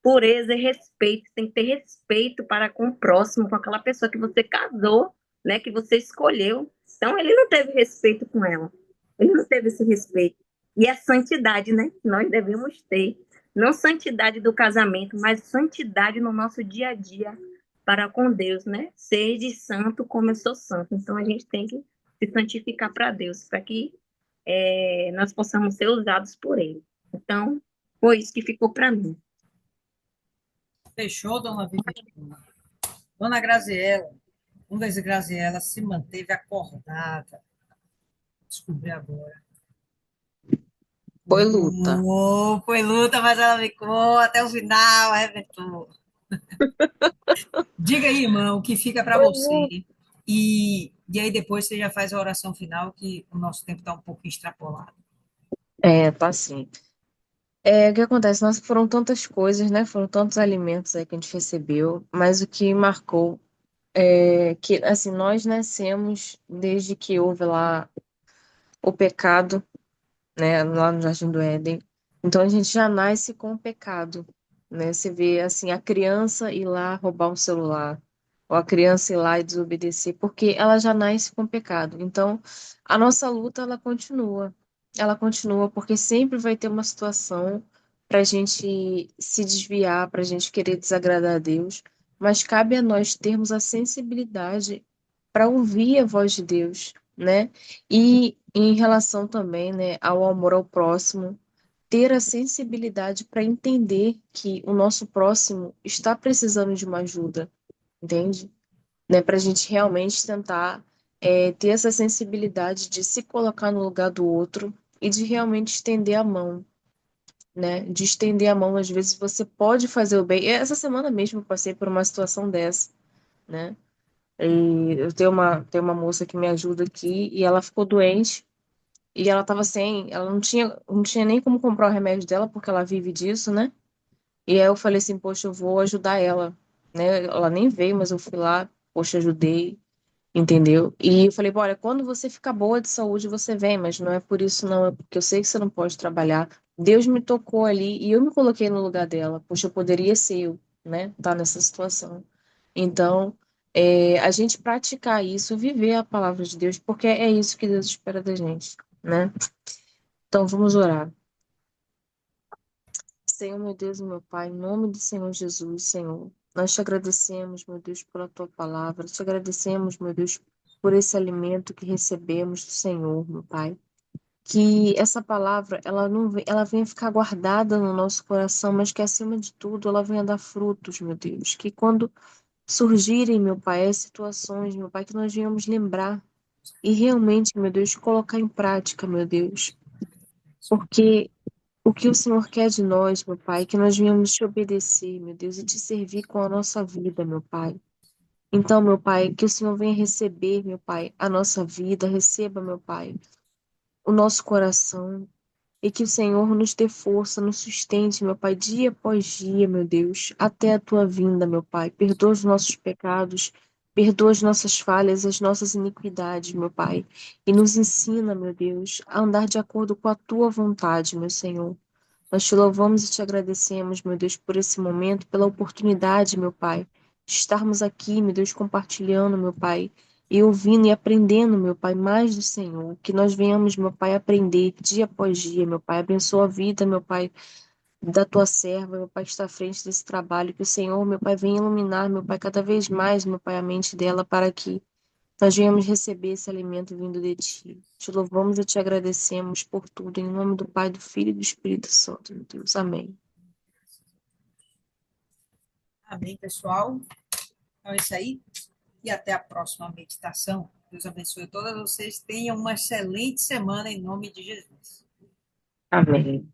e respeito. Tem que ter respeito para com o próximo, com aquela pessoa que você casou, né, que você escolheu. Então ele não teve respeito com ela. Ele não teve esse respeito. E a santidade, né, que nós devemos ter. Não santidade do casamento, mas santidade no nosso dia a dia para com Deus, né? Sede santo como eu sou santo. Então a gente tem que se santificar para Deus, para que nós possamos ser usados por Ele. Então, foi isso que ficou para mim. Fechou, dona Viviane. Dona Graziela, vamos ver se Graziela se manteve acordada. Descobri agora. Foi luta. Foi luta, mas ela ficou até o final, arrebentou. Diga aí, irmão, o que fica para Foi você. luta. E aí depois você já faz a oração final, que o nosso tempo está um pouco extrapolado. Tá sim. O que acontece? Nós foram tantas coisas, né? Foram tantos alimentos aí que a gente recebeu, mas o que marcou é que, assim, nós nascemos desde que houve lá o pecado, né? Lá no Jardim do Éden. Então a gente já nasce com o pecado, né? Você vê, assim, a criança ir lá roubar um celular, ou a criança ir lá e desobedecer, porque ela já nasce com o pecado. Então, a nossa luta, ela continua. Ela continua porque sempre vai ter uma situação para a gente se desviar, para a gente querer desagradar a Deus, mas cabe a nós termos a sensibilidade para ouvir a voz de Deus, né? E em relação também, né, ao amor ao próximo, ter a sensibilidade para entender que o nosso próximo está precisando de uma ajuda, entende? Né, para a gente realmente tentar ter essa sensibilidade de se colocar no lugar do outro e de realmente estender a mão, né? De estender a mão, às vezes você pode fazer o bem. Essa semana mesmo eu passei por uma situação dessa, né? E eu tenho uma moça que me ajuda aqui e ela ficou doente. E ela tava sem, ela não tinha nem como comprar o remédio dela, porque ela vive disso, né? E aí eu falei assim, poxa, eu vou ajudar ela, né? Ela nem veio, mas eu fui lá, poxa, ajudei, entendeu? E eu falei, olha, quando você ficar boa de saúde, você vem, mas não é por isso não, é porque eu sei que você não pode trabalhar. Deus me tocou ali e eu me coloquei no lugar dela. Poxa, eu poderia ser eu, né? Tá nessa situação. Então, a gente praticar isso, viver a palavra de Deus, porque é isso que Deus espera da gente, né? Então vamos orar. Senhor, meu Deus e meu Pai, em nome do Senhor Jesus, Senhor, nós te agradecemos, meu Deus, pela tua palavra, te agradecemos, meu Deus, por esse alimento que recebemos do Senhor, meu Pai. Que essa palavra, ela não, ela venha ficar guardada no nosso coração, mas que acima de tudo ela venha dar frutos, meu Deus. Que quando surgirem, meu Pai, as situações, meu Pai, que nós venhamos lembrar e realmente, meu Deus, colocar em prática, meu Deus. Porque o que o Senhor quer de nós, meu Pai, é que nós venhamos te obedecer, meu Deus, e te servir com a nossa vida, meu Pai. Então, meu Pai, que o Senhor venha receber, meu Pai, a nossa vida, receba, meu Pai, o nosso coração, e que o Senhor nos dê força, nos sustente, meu Pai, dia após dia, meu Deus, até a tua vinda, meu Pai. Perdoa os nossos pecados, perdoa as nossas falhas, as nossas iniquidades, meu Pai. E nos ensina, meu Deus, a andar de acordo com a tua vontade, meu Senhor. Nós te louvamos e te agradecemos, meu Deus, por esse momento, pela oportunidade, meu Pai, de estarmos aqui, meu Deus, compartilhando, meu Pai, e ouvindo e aprendendo, meu Pai, mais do Senhor. Que nós venhamos, meu Pai, aprender dia após dia, meu Pai. Abençoa a vida, meu Pai, da tua serva, meu Pai, que está à frente desse trabalho. Que o Senhor, meu Pai, venha iluminar, meu Pai, cada vez mais, meu Pai, a mente dela, para que nós venhamos receber esse alimento vindo de ti. Te louvamos e te agradecemos por tudo, em nome do Pai, do Filho e do Espírito Santo, meu Deus. Amém. Amém, pessoal. Então é isso aí. E até a próxima meditação. Deus abençoe todas vocês. Tenham uma excelente semana em nome de Jesus. Amém.